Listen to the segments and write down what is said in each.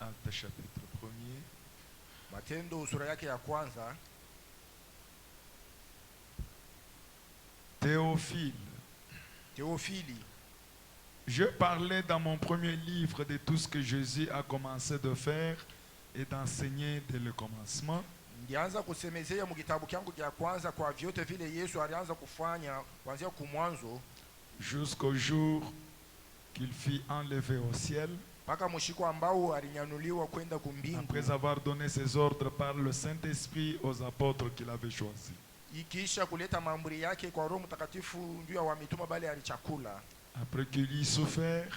Actes chapitre 1er. Matendo sura yake ya kwanza. Théophile. Théophile. Je parlais dans mon premier livre de tout ce que Jésus a commencé de faire et d'enseigner dès le commencement. Ndianza kusemezea mu kitabu changu cha kwanza kwa vyote vile Yesu alianza kufanya kuanzia kumwanzo jusqu'au jour qu'il fut enlevé au ciel, mpaka mshiko ambao alinyanuliwa kwenda kumbingu, après avoir donné ses ordres par le Saint-Esprit aux apôtres qu'il avait choisis. Ikisha kuleta maamri yake kwa Roho Mtakatifu juu ya wamituma bale alichakula. Après qu'il y souffert,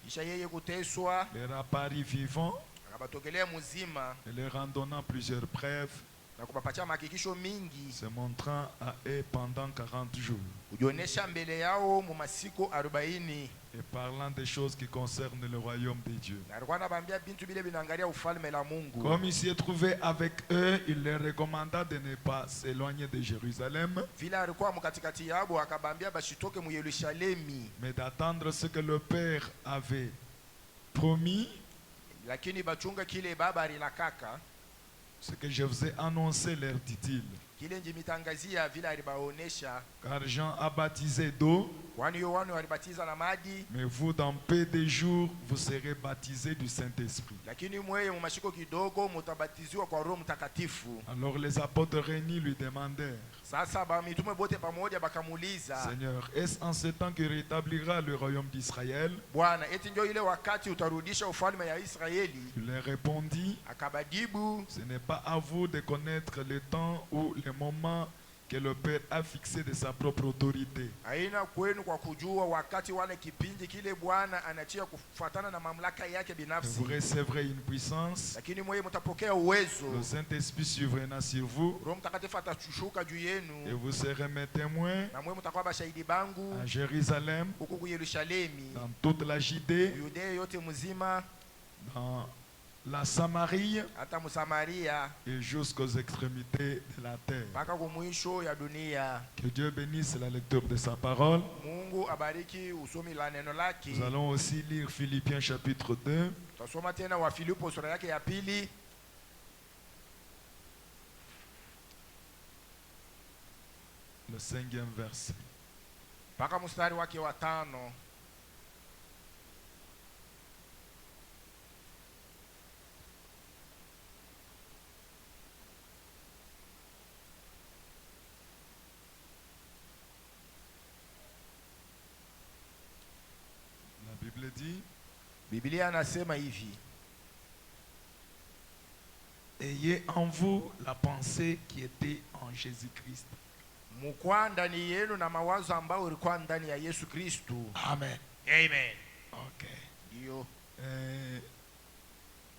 Kisha yeye kuteswa, leur apparut vivant akabatokelea mzima et leur en donnant plusieurs preuves, na kupapatia mahakikisho mingi, se montrant à eux pendant 40 jours kujionesha mbele yao mu masiku 40, et parlant des choses qui concernent le royaume de Dieu. na alikuwa anabambia bintu bile binaangalia ufalme la Mungu. Comme il s'y est trouvé avec eux, il leur recommanda de ne pas s'éloigner de Jérusalem, Vile alikuwa mkatikati yabo akabambia bashitoke mu Yerusalemi, mais d'attendre ce que le Père avait promis, lakini bachunga kile baba alilakaka, ce que je vous ai annoncé, leur dit-il. kile njimitangazia vile alibaonesha. Car Jean a baptisé d'eau, Kwani Yohana alibatiza na maji, mais vous, dans peu de jours, vous serez baptisés du Saint-Esprit. lakini mweye mu mashiko kidogo mutabatiziwa kwa Roho Mtakatifu. Alors les apôtres réunis lui demandèrent, Sasa ba mitume bote pamoja bakamuuliza, Seigneur, est-ce en ce temps que rétablira le royaume d'Israël? Bwana, eti ndio ile wakati utarudisha ufalme ya Israeli? Il leur répondit, Akabajibu, ce n'est pas à vous de connaître le temps ou le moment que le Père a fixé de sa propre autorité. haina kwenu kwa kujua wakati wala kipindi kile Bwana anachia kufuatana na mamlaka yake Vous binafsi, recevrez une puissance, lakini mweye mtapokea uwezo. le Saint-Esprit surviendra sur vous, Roho Mtakatifu atashuka juu et yenu, vous serez mes témoins na mweye mtakuwa bashahidi bangu à Jérusalem, huku ku Yerusalemi, dans toute la Judée, Yudea yote mzima, dans la Samarie hata Msamaria, et jusqu'aux extrémités de la terre. mpaka kumwisho ya dunia. Que Dieu bénisse la lecture de sa parole. Mungu abariki usomi la neno lake. Nous allons aussi lire Philippiens chapitre 2. Tutasoma tena wa Filipo sura yake ya pili, Le 5e verset. mpaka mstari wake wa 5. La Bible dit, Biblia anasema hivi: ayez en vous la pensée qui était en Jésus-Christ. mukwa ndani yenu na mawazo ambayo ilikuwa ndani ya Yesu Kristo. Amen. Amen. Ok. Ndio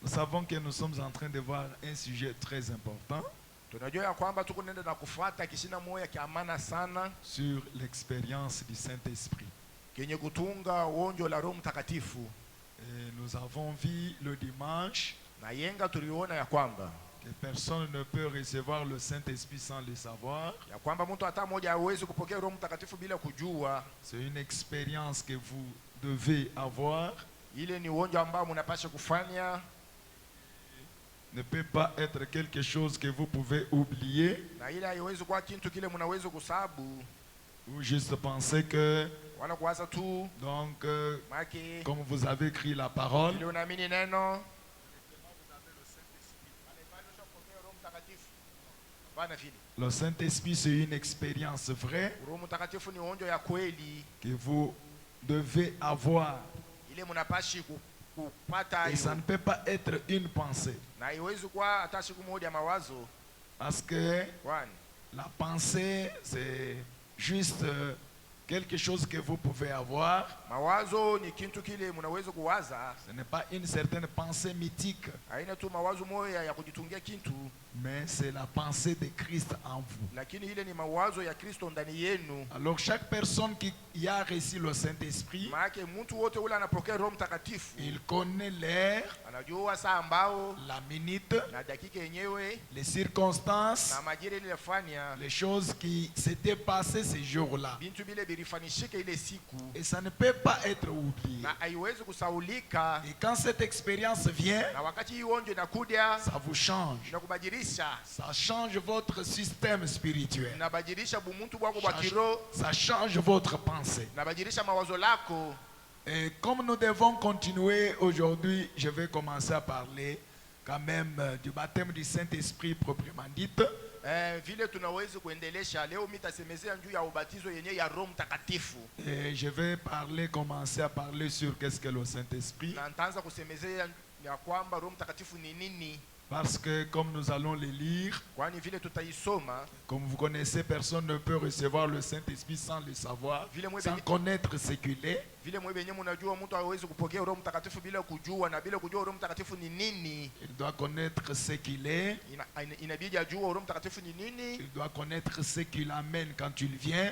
Nous savons que nous sommes en train de voir un sujet très important tunajua ya kwamba tuko nenda na kufuata kishina moya kiamana sana sur l'expérience du Saint-Esprit. kenye kutunga uonjo la Roho Mtakatifu. Et nous avons vu le dimanche Na yenga tuliona ya kwamba que personne ne peut recevoir le Saint-Esprit sans le savoir. mtu hata mmoja hawezi kupokea Roho Mtakatifu bila kujua. C'est une expérience que vous devez avoir. Ile ni uonjo ambao mnapaswa kufanya, Ne peut pas être quelque chose que vous pouvez oublier na ile haiwezi kuwa kitu kile mnaweza kusabu ou juste penser que, wala kuwaza tu donc, maki comme vous avez écrit la parole, ile unaamini neno. Bana vile le Saint-Esprit c'est une expérience vraie Roho Mtakatifu ni uonjo ya kweli, que vous devez avoir. ile mnapashi kupata Et ça ne hiyo, peut pas être une pensée. na haiwezi kuwa hata siku moja mawazo, Parce que kwani la pensée c'est juste quelque chose que vous pouvez avoir. mawazo ni kitu kile mnaweza kuwaza. Ce n'est pas une certaine pensée mythique, Haina tu mawazo moya ya kujitungia kitu, mais c'est la pensée de Christ en vous. lakini ile ni mawazo ya Kristo ndani yenu. Alors chaque personne qui y a reçu le Saint-Esprit, Maana mtu wote ule anapokea Roho Mtakatifu il connaît l'heure, anajua saa ambao la minute, na dakika yenyewe les circonstances, na majira ile yafanya les choses qui s'étaient passées ces jours-là. bintu bile ilifanishike ile siku et ça ne peut pas être oublié. na haiwezi kusaulika, Et quand cette expérience vient, na wakati hii onjo inakuja ça vous change. inakubadilisha, Ça change votre système spirituel. inabadilisha bumuntu bwako bwa Ça, kiroho, ça change votre pensée. inabadilisha mawazo lako. Et comme nous devons continuer aujourd'hui, je vais commencer à parler quand même du baptême du Saint-Esprit proprement dit. Vile tunaweza kuendelesha leo, mitasemezea juu ya ubatizo yenye ya Roho Mtakatifu, Et je vais commencer à parler sur qu'est-ce que le Saint-Esprit. na nitaanza kusemezea ya kwamba Roho Mtakatifu ni nini, Parce que comme nous allons les lire, kwani vile tutaisoma comme vous connaissez, personne ne peut recevoir le Saint-Esprit sans le savoir, sans connaître ce qu'il est. vile mwe benye mnajua mtu hawezi kupokea Roho Mtakatifu bila kujua, na bila kujua Roho Mtakatifu ni nini. Il doit connaître ce qu'il est. Inabidi ajue Roho Mtakatifu ni nini. Il doit connaître ce qu'il amène quand il vient.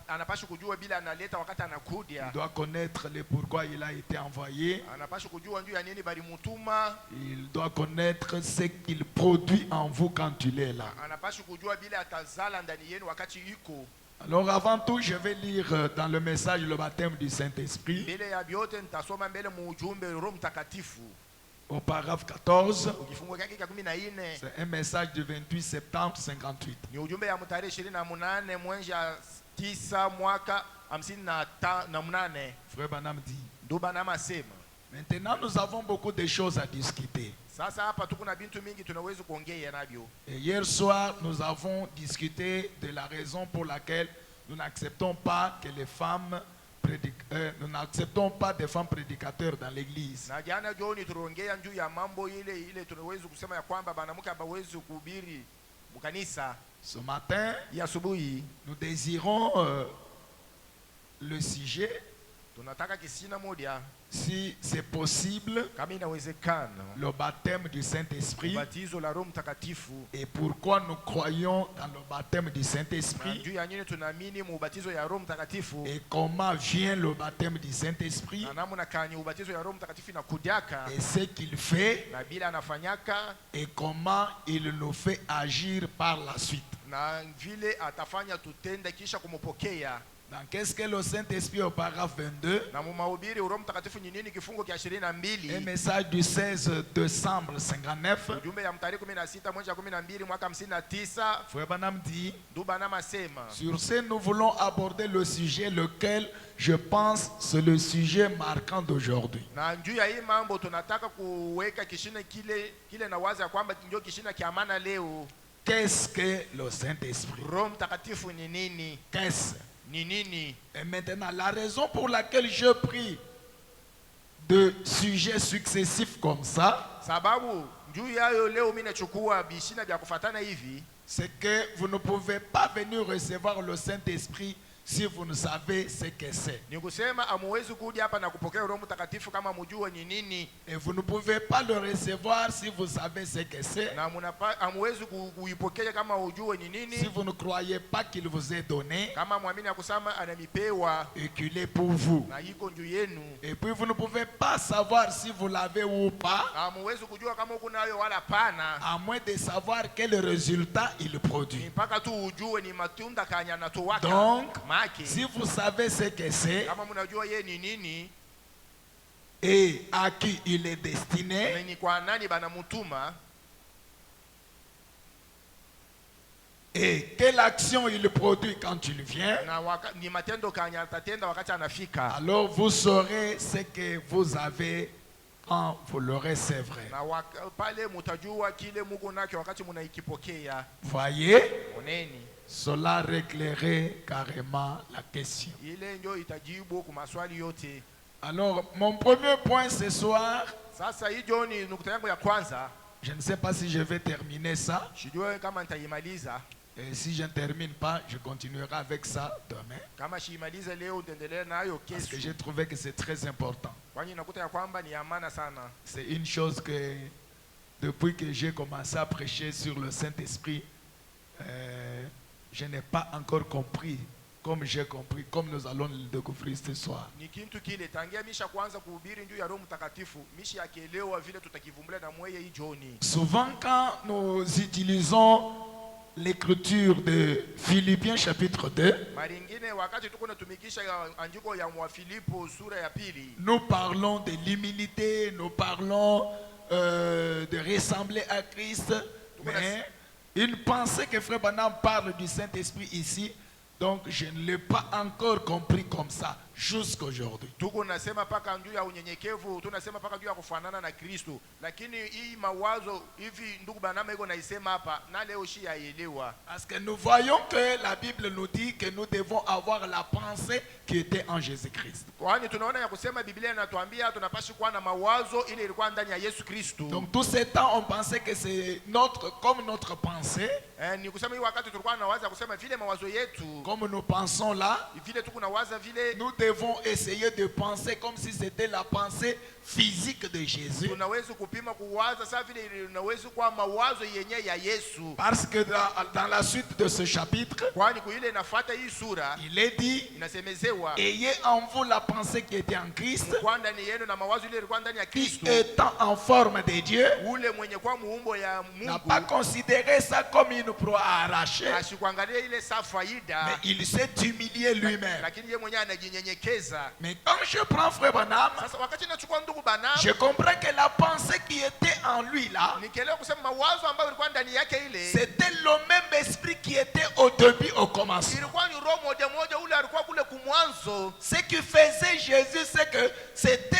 Anapaswa kujua bila analeta wakati anakuja. Il doit connaître le pourquoi il a été envoyé. Anapaswa kujua njoo ya nini bali mutuma. Il doit connaître ce qu'il produit en vous quand il est là. Anapaswa kujua bila atazala ndani yenu wakati yuko. Alors avant tout, je vais lire dans le message le baptême du Saint-Esprit. Mbele ya byote nitasoma mbele mu ujumbe Roho Mtakatifu. Au paragraphe 14. Ukifungo kaki ka 14. C'est un message du 28 septembre 58. Ni ujumbe ya mtarehe 28 mwezi ya 9 mwaka 58. Frère Banam dit. Ndo Banam asema. Maintenant, nous avons beaucoup de choses à discuter. Sasa hapa tuko na bintu mingi tunaweza kuongea navyo. Et hier soir, nous avons discuté de la raison pour laquelle nous n'acceptons pas que les femmes nous n'acceptons pas des femmes prédicateurs dans l'église. Na jana jioni tuliongea juu ya mambo ile tunaweza kusema ya kwamba banamuke hawezi kuhubiri mkanisa. Ce matin, ya asubuhi nous désirons le sujet. Tunataka kisina moja, si c'est possible, kama inawezekana, le baptême du Saint-Esprit. Ubatizo la Roho Mtakatifu. Et pourquoi nous croyons dans le baptême du Saint-Esprit. Juu ya nini tunaamini mu ubatizo ya Roho Mtakatifu. Et comment vient le baptême du Saint-Esprit. Na namna kani ubatizo ya Roho Mtakatifu inakudiaka. Et ce qu'il fait. Na bila anafanyaka. Et comment il nous fait agir par la suite. Na vile atafanya tutende kisha kumupokea. Dans qu'est-ce que le Saint-Esprit au paragraphe 22? Un message du 16 décembre 59. Frère Banam dit. Sur ce, nous voulons aborder le sujet lequel je pense c'est le sujet marquant d'aujourd'hui. Qu'est-ce que le Saint-Esprit? Qu'est-ce? Et maintenant, la raison pour laquelle je prie de sujets successifs comme ça, c'est que vous ne pouvez pas venir recevoir le Saint-Esprit si vous ne savez ce que c'est. Et vous ne pouvez pas le recevoir si vous savez ce que c'est. Si vous ne croyez pas qu'il vous est donné et qu'il est pour vous. Et puis vous ne pouvez pas savoir si vous l'avez ou pas, à moins de savoir quel résultat il produit. Donc, si vous savez ce que c'est et à qui il est destiné, et quelle action il produit quand il vient, alors vous saurez ce que vous avez quand vous le recevrez. Voyez, cela réglerait carrément la question. Alors, mon premier point ce soir, je ne sais pas si je vais terminer ça. Et si je ne termine pas, je continuerai avec ça demain. Parce que j'ai trouvé que c'est très important. C'est une chose que, depuis que j'ai commencé à prêcher sur le Saint-Esprit, je n'ai pas encore compris comme j'ai compris, comme nous allons le découvrir ce soir. Souvent quand nous utilisons l'écriture de Philippiens chapitre 2, nous parlons de l'humilité, nous parlons de ressembler à Christ. Mais une pensée que Frère Branham parle du Saint-Esprit ici, donc je ne l'ai pas encore compris comme ça jusqu'à aujourd'hui. Parce que nous voyons que la Bible nous dit que nous devons avoir la pensée qui était en Jésus-Christ. Donc tous ces temps on pensait que c'est comme notre pensée. Comme nous pensons là, nous devons essayer de penser comme si c'était la pensée physique de Jésus. Parce que dans la suite de ce chapitre, il est dit, ayez en vous la pensée qui était en Christ, qui étant en forme de Dieu, n'a pas considéré ça comme une proie à arracher, mais il s'est humilié lui-même. Mais quand je prends Frère Branham, je comprends que la pensée qui était en lui là, c'était le même esprit qui était au début, au commencement. Ce qui faisait Jésus, c'est que c'était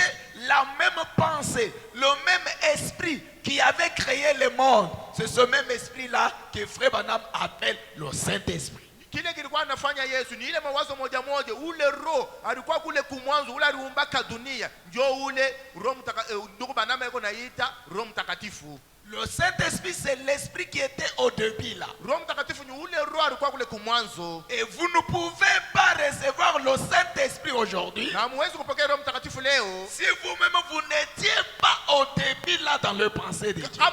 la même pensée, le même esprit qui avait créé le monde. C'est ce même esprit là que Frère Branham appelle le Saint-Esprit. Kile kilikuwa anafanya Yesu ni ile mawazo moja moja, ule roho alikuwa kule kumwanzo, ule aliumbaka dunia, ndio ule roho mtakatifu ndugu Banama yuko naita roho mtakatifu. Le Saint-Esprit, c'est l'esprit qui était au début là. Et vous ne pouvez pas recevoir le Saint-Esprit aujourd'hui si vous-même vous n'étiez pas au début là dans le pensée de Dieu.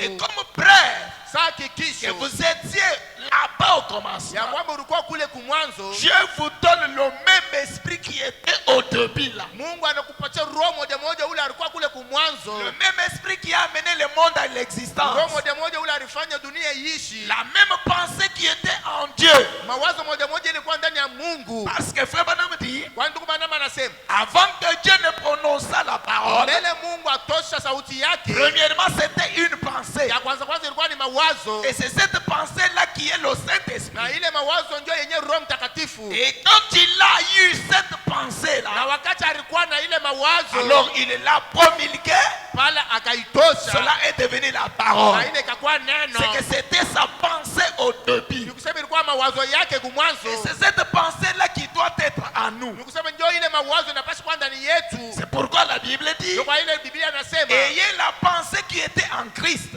Et comme preuve que vous étiez là-bas au commencement, Dieu vous donne le même esprit qui était au début là. Le même esprit qui a amené le monde à l'existence. La même pensée qui était en Dieu. Parce que Frère Branham dit, avant que Dieu ne prononça la parole, premièrement c'était une pensée. Et c'est cette pensée là qui est le Saint-Esprit. Et quand il a eu cette pensée là, alors il l'a promulgué. Cela est devenu la parole. C'est que c'était sa pensée au début. Et c'est cette pensée là qui doit être à nous. C'est pourquoi la Bible dit, ayez la pensée qui était en Christ.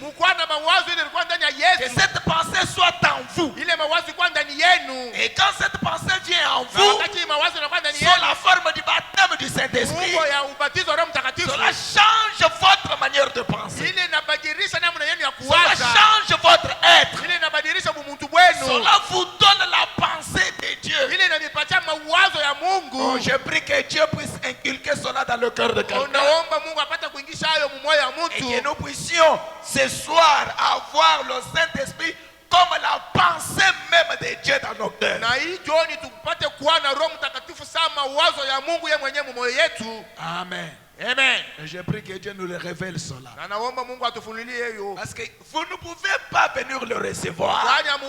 Que cette pensée soit en vous. Et quand cette pensée vient en vous, sur la forme du baptême du Saint-Esprit, cela change votre manière de penser. Cela change votre être. Cela vous donne la pensée de Dieu. Oh, je prie que Dieu puisse inculquer cela dans le cœur de quelqu'un. Et que nous puissions ce soir avoir le Saint-Esprit comme la pensée même de Dieu dans nos cœurs. Amen. Amen. Et je prie que Dieu nous le révèle cela. Parce que vous ne pouvez pas venir le recevoir si vous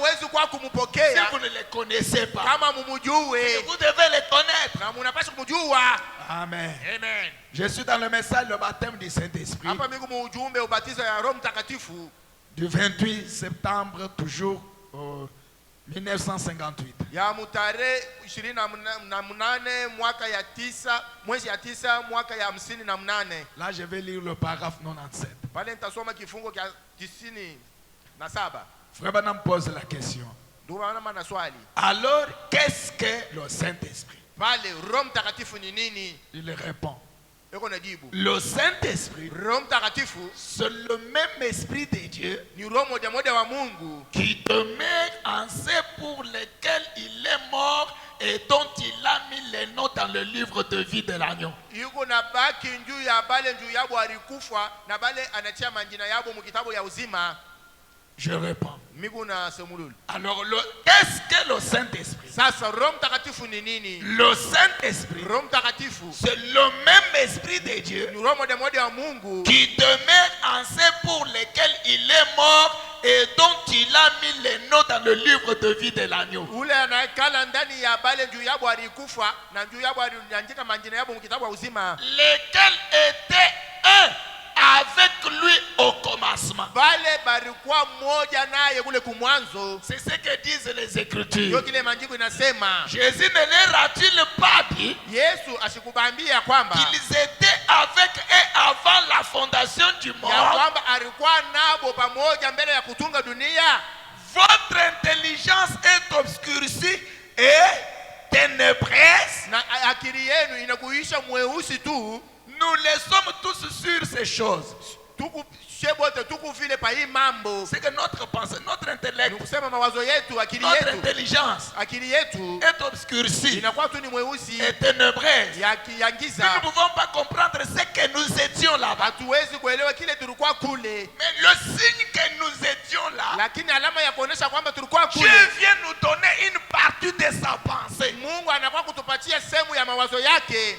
ne le connaissez pas. Et vous devez le connaître. Amen. Amen. Je suis dans le message le baptême du Saint-Esprit du 28 septembre toujours 1958. Ya mutare 28 mwaka ya 9 mwezi ya 9 mwaka ya 58. Là je vais lire le paragraphe 97. Pale nitasoma kifungo cha 97. Frère Branham pose la question. Ndugu Branham ana swali. Alors qu'est-ce que le Saint-Esprit? Pale Roho Mtakatifu ni nini? Il répond. Le Saint-Esprit, c'est le même esprit de Dieu qui demeure en ceux pour lesquels il est mort et dont il a mis les noms dans le livre de vie de l'agneau. Je réponds. Miguna semululu. Alors, qu'est-ce que le Saint-Esprit? Sasa Roho Mtakatifu ni nini? Le Saint-Esprit, Roho Mtakatifu c'est le même Esprit de Dieu ni roho moja wa Mungu qui demeure en ceux pour lesquels il est mort et dont il a mis les noms dans le livre de vie de l'agneau. ule anakala ndani ya bale juu yabo alikufa na juu yabo aliandika majina yabo mkitabu wa uzima, Lesquels étaient un avec lui au commencement. bale barikuwa mmoja naye kule kumwanzo. C'est ce que disent les Ndio Écritures. kile maandiko inasema. Jésus ne leur a-t-il pas dit Yesu asikubambia kwamba qu'ils étaient avec eux avant la fondation du ya monde? kwamba alikuwa nabo pamoja mbele ya kutunga dunia? Votre intelligence est obscurcie et ténébreuse. Na akili yenu inakuisha mweusi tu. Nous les sommes tous sur ces choses. Tuku shebote tuku vile pa hii mambo. C'est que notre pensée, notre intellect, Ni kusema mawazo yetu, akili notre yetu, intelligence akili yetu est obscurcie inakuwa tu ni mweusi et ténébreuse. ya Nous giza. ne pouvons pas comprendre ce que nous étions là-bas. Hatuwezi kuelewa kile tulikuwa kule, Mais le signe que nous étions là, lakini alama ya kuonesha kwamba tulikuwa Dieu kule, vient nous donner une partie de sa pensée. Mungu anakuwa kutupatia sehemu ya mawazo yake.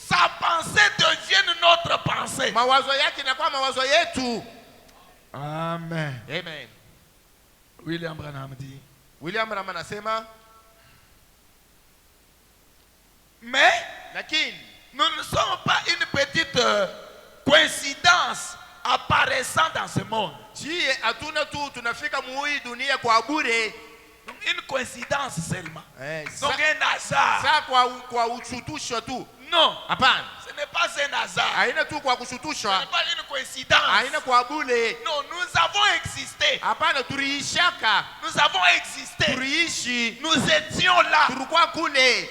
Sa pensée devient notre pensée. Mawazo yake inakuwa mawazo yetu. Amen. Amen. William Branham dit, William Branham anasema, mais lakini nous ne sommes pas une petite coïncidence apparaissant dans ce monde. sie hatuna tu tunafika muhii dunia kwa bure. Une coïncidence seulement. Sa- Donc un hasard. Saa kwa ushutusho tu. Non, Hapana. ce n'est pas un hasard. Haina tu kwa Ce kushutushwa. n'est pas une coïncidence. Haina kwa bure. Non, nous avons existé. Hapana, tuliishaka. Nous avons existé. Tuliishi. Nous étions là. Tulikuwa kule.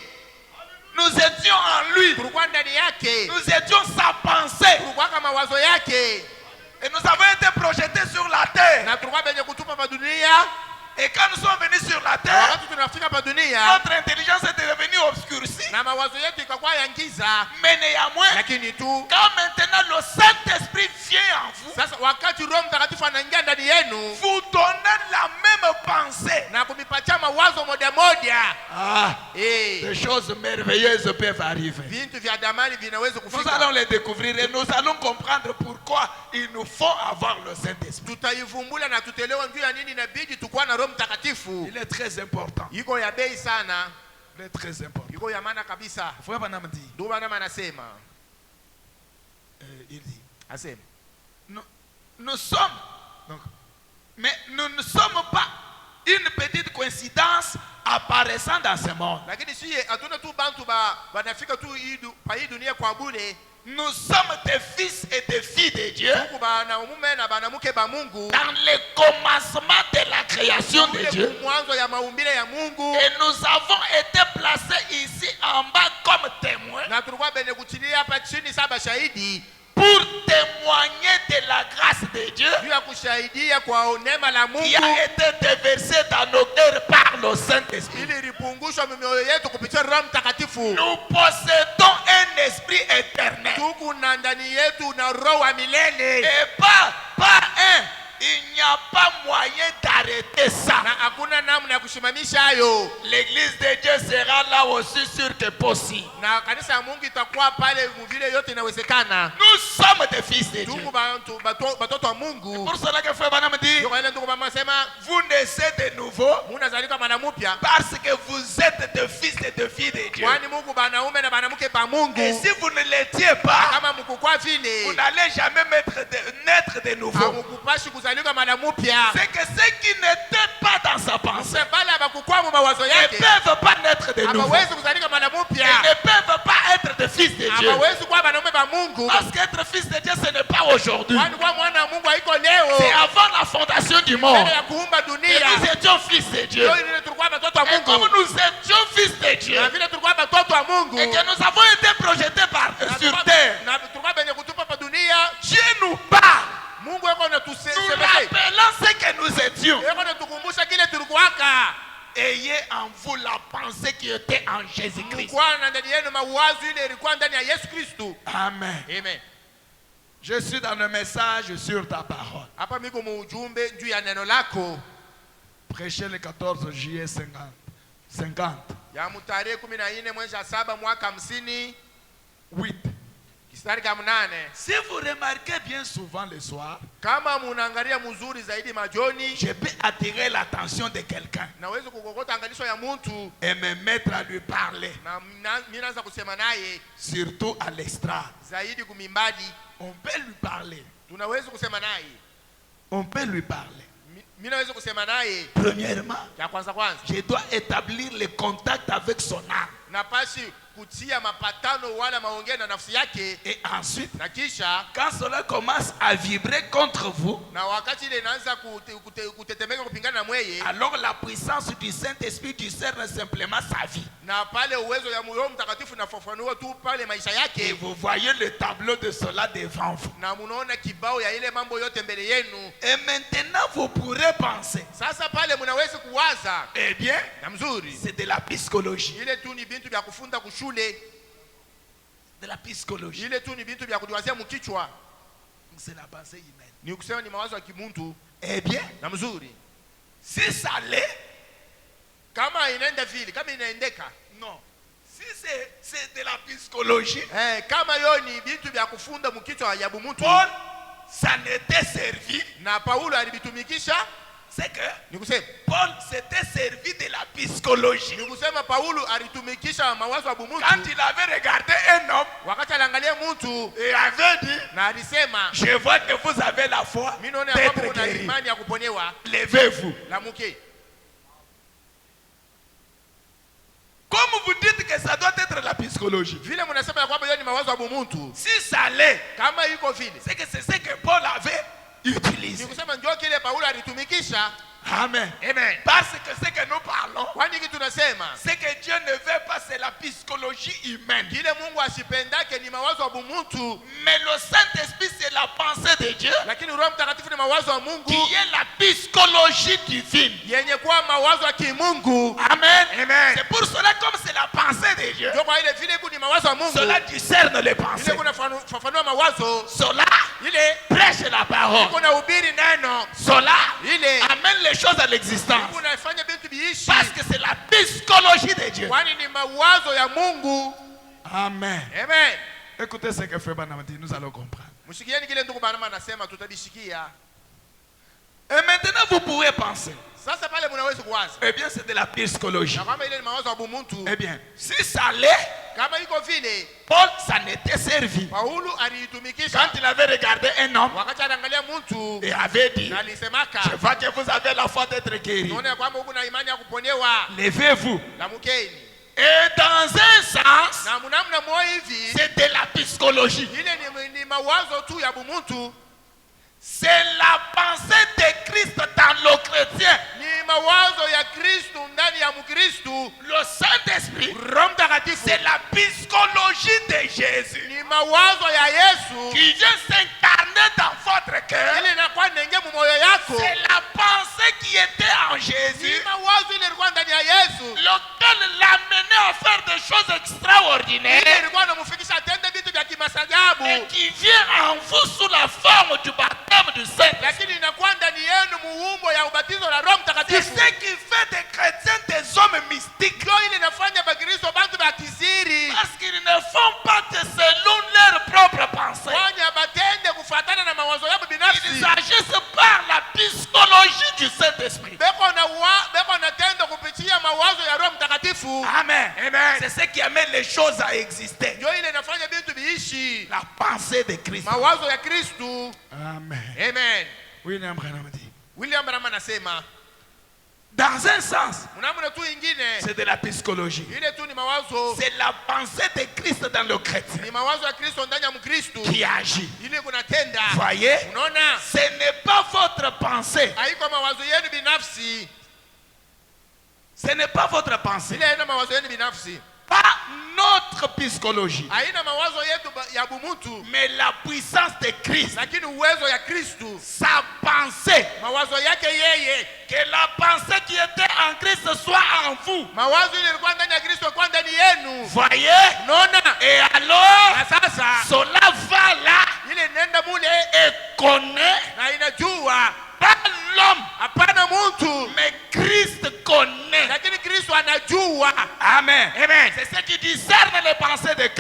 Nous étions en lui. Tulikuwa ndani yake. Nous étions sa pensée. Tulikuwa kama mawazo yake. Et nous avons été projetés sur la terre. Na tulikuwa benye kutupa pa dunia. Et quand nous sommes venus sur la Na terre, wakati tunafika pa dunia, notre intelligence est devenue obscurcie. na mawazo yetu ikakuwa ya giza. Mais néanmoins, Lakini tu quand maintenant le Saint-Esprit vient en vous, sasa wakati Roho Mtakatifu anaingia ndani yenu vous donnez la même pensée. na kumipatia mawazo moja moja, Des choses merveilleuses peuvent arriver. vitu vya damani vinaweza Nous kufika. allons les découvrir et nous allons comprendre pourquoi il nous faut avoir le Saint-Esprit. Tutaivumbula na tutelewa juu ya nini inabidi tukuwa na Roho Mtakatifu. Il est très important. Iko ya bei sana, Il est très important. iko ya maana kabisa. Frère Branham dit, Ndio maana anasema, il dit, asema nous sommes, donc, mais nous ne sommes pas une petite coïncidence apparaissant dans ce monde. lakini si hatuna tu bantu banafika tu pa hii dunia kwa bure. Nous sommes des fils et des filles de Dieu Mungu banamume na banamuke ba Mungu dans le commencement de la création de Dieu. mwanzo ya maumbile ya Mungu, Et nous avons été placés ici en bas comme témoins na tulikuwa benye kutilia hapa chini saba shahidi pour témoigner de la grâce de Dieu juu ya kushahidia kwa neema la qui Mungu a été déversée dans nos cœurs par le Saint-Esprit. ili lipungushwa mioyo yetu kupitia Roho Mtakatifu. Nous possédons un esprit éternel Tuku na ndani yetu na roho wa milele, et pas un. Il n'y a pas moyen d'arrêter ça. na hakuna namna ya kusimamisha hayo, L'église de Dieu sera là aussi sûr que possible. na kanisa ya Mungu itakuwa pale mvile yote inawezekana. Nous sommes des fils de Dieu. Tuku batoto wa Mungu. Pour cela que Frère Branham dit, Ndio kwa ile ndugu mama sema vous naissez de nouveau munazalika mara mpya, parce que vous êtes des fils et des filles de Dieu. kwani Mungu banaume na banamuke pa Mungu. Et si vous ne l'étiez pas, Kama mkukua vous vile n'allez jamais naître de nouveau. hamukupashi kuzalika mara mpya. C'est que ceux qui n'étaient pas dans sa pensée Bale abakukua mu mawazo ne yake peuvent pas naître de nouveau. hawawezi kuzalika mara mpya, Ils ne peuvent pas être des fils de Dieu. hawawezi kuwa banaume ba Mungu, Parce qu'être fils de Dieu, ce n'est pas aujourd'hui. kwani kuwa mwana wa Mungu haiko leo. C'est avant la fondation du monde. Mbele ya kuumba Et dunia nous étions fils de Dieu. ndio ile tulikuwa batoto wa Et comme Mungu, nous étions fils de Dieu, na vile tulikuwa batoto wa Mungu et que nous avons été projetés sur terre, na tulikuwa benye kutupa pa dunia, Dieu nous parle, Mungu yako na nous tusemeke, rappelant ce que nous étions. yako na tukumbusha kile tulikuwaka. Ayez en vous la pensée qui était en Jésus-Christ. Mlikuwa na ndani yenu mawazo ile ilikuwa ndani ya Yesu Kristo. Amen. Amen. Je suis dans le message sur ta parole. Hapa miko ujumbe juu ya neno lako. Prêché le 14 juillet 50. Ya mutarehe 14 mwezi wa 7 mwaka 58. Kistari kama 8. Si vous remarquez bien souvent le soir, kama munaangalia mzuri zaidi majoni, je peux attirer l'attention de quelqu'un naweza kukokota angalisho ya mtu et me mettre à lui parler. Na mimi naanza kusema naye, surtout à l'estrade. Zaidi kumimbadi. On peut lui parler. Tunaweza kusema naye. On peut lui parler. Mimi naweza kusema naye. Premièrement, ya kwanza je dois établir le contact avec son âme. Napasi kutia mapatano wala maongeo na nafsi yake. Et ensuite, na kisha quand cela commence à vibrer contre vous, na wakati ile inaanza kutetemeka kupingana na mweye, alors la puissance du Saint-Esprit discerne simplement sa vie. Na pale uwezo ya Roho Mtakatifu nafafanua tu pale maisha yake. Et vous voyez le tableau de cela devant vous. Na munaona kibao ya ile mambo yote mbele yenu. Et maintenant vous pourrez penser. Sasa pale mnaweza kuwaza. Eh bien, na mzuri, c'est de la psychologie. Ile tu ni bintu vya kufunda kushule. De la psychologie. Ile tu ni bintu vya kujiwazia mkichwa. C'est la pensée humaine. Ni kusema ni mawazo ya kimuntu. Eh bien, na mzuri, si ça l'est, kama inaenda vile, kama inaendeka. Non. Si c'est de la psychologie. Kama yo ni bintu vya kufunda mkichwa ya bumuntu. Paul, ça n'était servi. Na Paulo alibitumikisha. C'est que ni kusema Paul s'était servi de la psychologie. Ni kusema Paulo alitumikisha mawazo ya bumuntu. Quand il avait regardé un homme, wakati aliangalia mtu, et avait dit, na alisema, je vois que vous avez la foi d'être guéri. Levez-vous. Lamuke. Comme vous dites que ça doit être la psychologie. Vile mnasema ya kwamba hiyo ni mawazo ya bumuntu. Si ça l'est, kama iko vile, c'est que c'est ce que Paul avait utilisé. Ni kusema ndio kile Paulo alitumikisha. Amen. Amen. Parce que ce que nous parlons, c'est que Dieu ne veut pas, c'est la psychologie humaine. Mais le Saint-Esprit, c'est la pensée de Dieu, qui est la psychologie divine. Amen. Amen. C'est pour cela, comme c'est la pensée de Dieu, cela discerne les pensées. Cela prêche la parole. Cela amène les choses à l'existence. Parce que c'est la psychologie de Dieu. Amen. Amen. Écoutez ce que Frère Branham dit, nous allons comprendre. Et maintenant vous pourrez penser, eh bien c'est de la psychologie. Eh bien, si ça l'est, Paul ça n'était servi. Quand il avait regardé un homme et avait dit, je vois que vous avez la foi d'être guéri. Levez-vous. Et dans un sens, c'est de la psychologie. C'est la pensée de Christ dans le chrétien. Le Saint-Esprit, c'est la psychologie de Jésus qui vient s'incarner dans votre cœur. C'est la pensée qui était en Jésus, lequel l'amenait à faire des choses extraordinaires et qui vient en vous sous la forme du baptême du Saint-Esprit. C'est ce qui fait des chrétiens des hommes mystiques. Parce qu'ils ne font pas que selon leur propre pensée. Ils agissent par la psychologie du Saint-Esprit. Amen. Amen. C'est ce qui amène les choses à exister. La pensée de Christ. Amen. Amen. William Branham dit, dans un sens, c'est de la psychologie. C'est la pensée de Christ dans le chrétien qui agit. Voyez, ce n'est pas votre pensée. Ce n'est pas votre pensée. Pas notre psychologie, mais la puissance de Christ, sa pensée, que la pensée qui était en Christ soit en vous. Voyez, et alors cela va là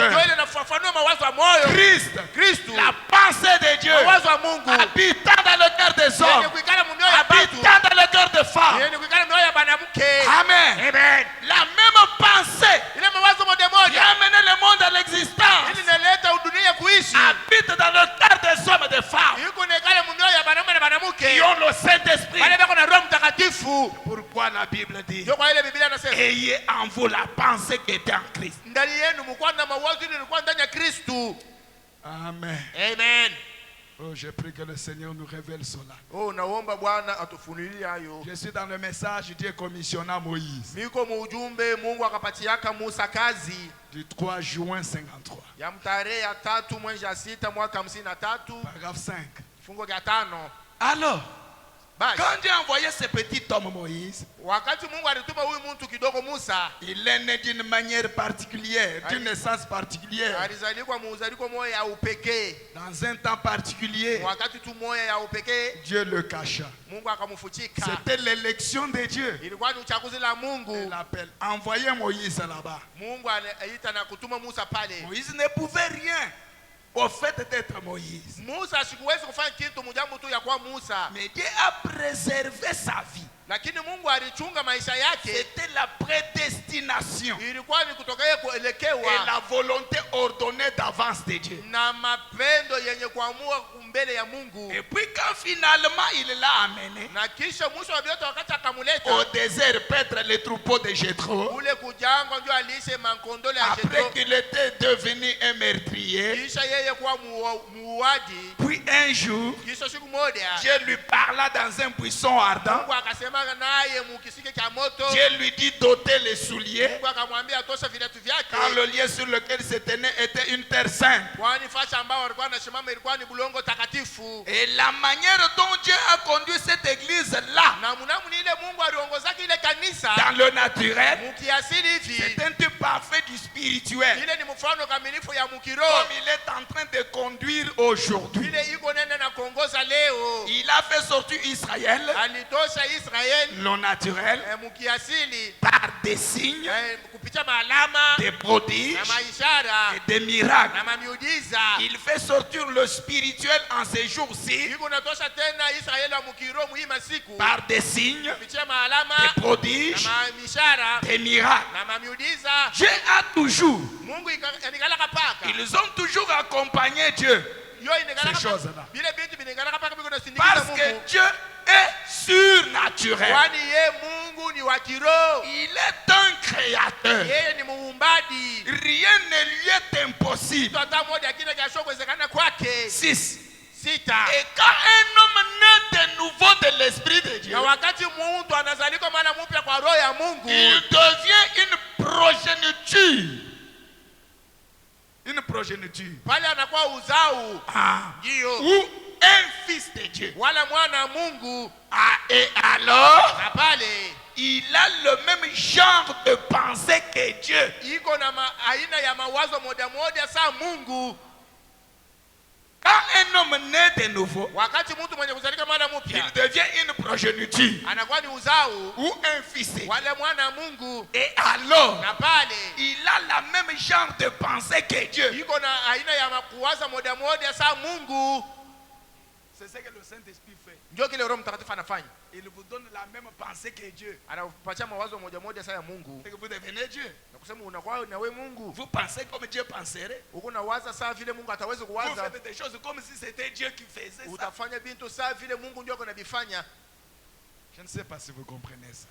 cœur. Christ, la pensée de Dieu, habitant dans le cœur des hommes, habitant dans le cœur des femmes. Amen. Amen. La même pensée qui a amené le monde à l'existence habite dans le cœur des hommes et des femmes qui ont le Saint-Esprit. Pourquoi la Bible dit ayez en vous la pensée qui était en Christ. Amen. Amen. Oh, je prie que le Seigneur nous révèle cela. Oh, Je suis dans le message Dieu commissionna Moïse du 3 juin 53. Paragraphe 5. Alors, quand Dieu a envoyé ce petit homme Moïse, il est né d'une manière particulière, d'une naissance particulière, dans un temps particulier. Dieu le cacha. C'était l'élection de Dieu. Il appelle, envoyez Moïse là-bas. Moïse ne pouvait rien au fait d'être Moïse. Mais Dieu a préservé sa vie. C'était la prédestination et la volonté ordonnée d'avance de Dieu. Et puis quand finalement il l'a amené au désert paître les troupeaux de Jéthro, après qu'il était devenu un meurtrier, puis un jour Dieu lui parla dans un buisson ardent. Dieu lui dit d'ôter les souliers, car le lieu sur lequel il se tenait était une terre sainte. Et la manière dont Dieu a conduit cette église-là, dans le naturel, c'est un type parfait du spirituel, comme il est en train de conduire aujourd'hui. Il a fait sortir Israël, le naturel, par des signes, des prodiges et des miracles. Il fait sortir le spirituel en ces jours-ci par des signes, des prodiges, des miracles. Dieu a toujours, ils ont toujours accompagné Dieu, ces choses-là, parce que Dieu est surnaturel. Il est un créateur. Rien ne lui est impossible. 6. Et quand un homme naît de nouveau de l'Esprit de Dieu, il devient une progéniture. Une progéniture. Ou un fils de Dieu. Et alors, il a le même genre de pensée que Dieu. Quand un homme naît de nouveau, il devient une progéniture ou un fils. Et alors, il a la même genre de pensée que Dieu. C'est ce que le Saint-Esprit fait. Il vous donne la même pensée que Dieu. Et que vous devenez Dieu. Vous pensez comme Dieu penserait. Vous faites des choses comme si c'était Dieu qui faisait ça. Je ne sais pas si vous comprenez ça.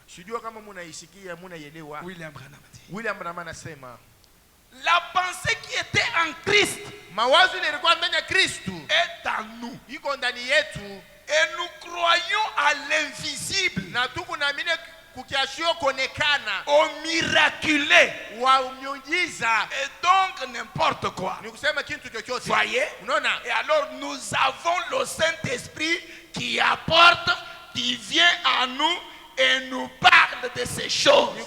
William Branham dit, la pensée qui était en Christ est en nous. Et nous croyons à l'invisible, au miraculé, et donc n'importe quoi. Voyez? Et alors nous avons le Saint-Esprit qui apporte, qui vient à nous et nous parle de ces choses. Et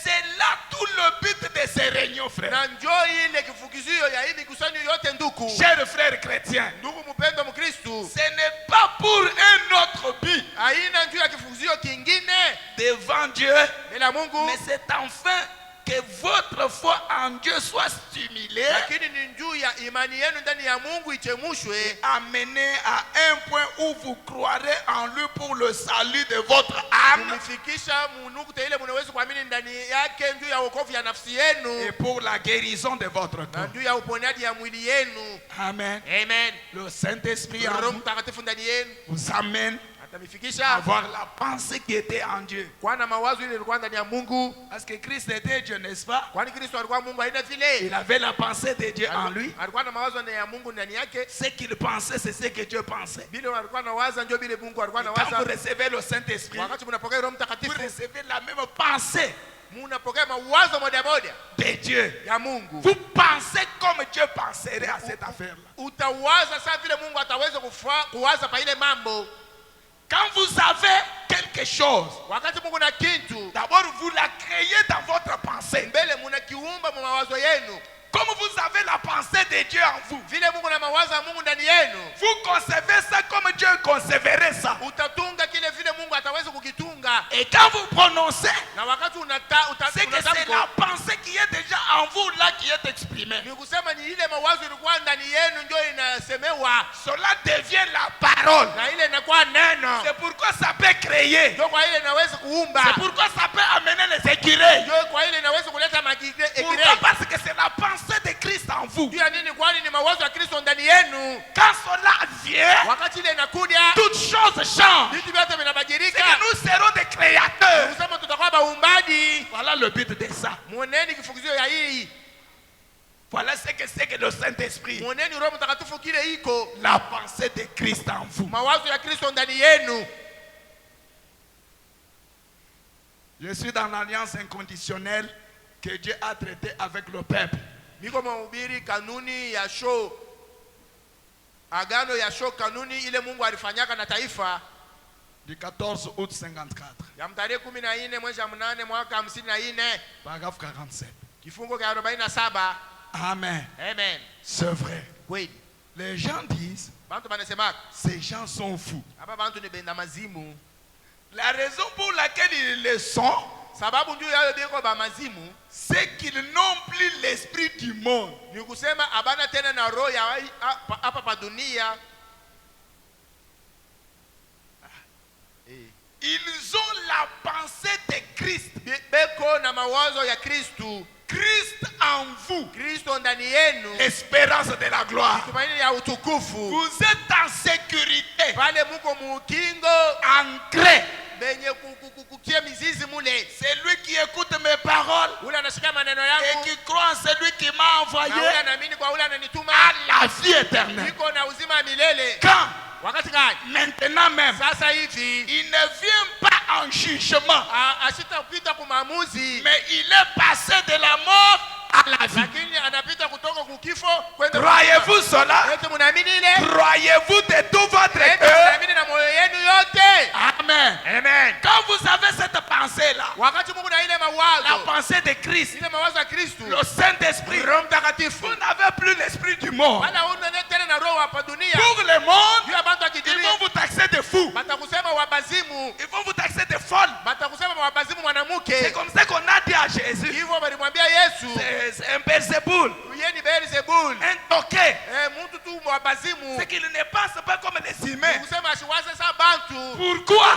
c'est là tout le but de ces réunions, frères. Chers frères chrétiens, ce n'est pas pour un autre but. Dieu, mais c'est enfin que votre foi en Dieu soit stimulée et amenée à un point où vous croirez en lui pour le salut de votre âme et pour la guérison de votre corps. Amen. Amen. Le Saint-Esprit vous amène à avoir la pensée qui était en Dieu. Parce que Christ était Dieu, n'est-ce pas? Il avait la pensée de Dieu en lui. Ce qu'il pensait, c'est ce que Dieu pensait. Et quand vous recevez le Saint-Esprit, vous recevez la même pensée de Dieu. Vous pensez comme Dieu penserait à cette affaire-là. Quand vous avez quelque chose, d'abord vous la créez dans votre pensée. Comme vous avez la pensée de Dieu en vous, vous concevez ça comme Dieu conceverait ça. Et quand vous prononcez, c'est que c'est la pensée qui est déjà en vous là qui est exprimée. Cela devient la parole. C'est pourquoi ça peut créer. C'est pourquoi ça peut amener les écureuils. Pourquoi? Parce que c'est la pensée de Christ en vous. Quand cela vient, toutes choses changent. C'est que nous serons des créateurs. Voilà le but de ça. Voilà ce que c'est que le Saint-Esprit. La pensée de Christ en vous. Je suis dans l'alliance inconditionnelle que Dieu a traitée avec le peuple. Agano ya show kanuni ile Mungu alifanyaka na taifa du 14 août 54. Ya mtarehe 14 mwezi wa 8 mwaka 54. Paragraphe 47. Kifungo cha 47. Amen. Amen. C'est vrai. Oui. Les gens disent, ces gens sont fous. La raison pour laquelle ils le sont, c'est qu'ils n'ont plus l'esprit du monde. Ils ont la pensée de Christ. Christ en vous, l'espérance de la gloire. Vous êtes en sécurité, ancré. C'est lui qui écoute mes paroles et qui croit en celui qui m'a envoyé à la vie éternelle. Quand? Maintenant même, il ne vient pas en jugement, mais il est passé de la mort à la vie. Croyez-vous cela? Croyez-vous de tout votre cœur? Amen. Amen. Quand vous avez cette pensée-là, la pensée de Christ, le Saint-Esprit, vous n'avez plus l'esprit du monde. Pour le monde, ils vont vous taxer de fou. Ils vont vous taxer de folle. C'est comme ça qu'on a dit à Jésus. C'est un Belzéboul, un toqué. C'est qu'il ne pense pas comme les humains. Pourquoi?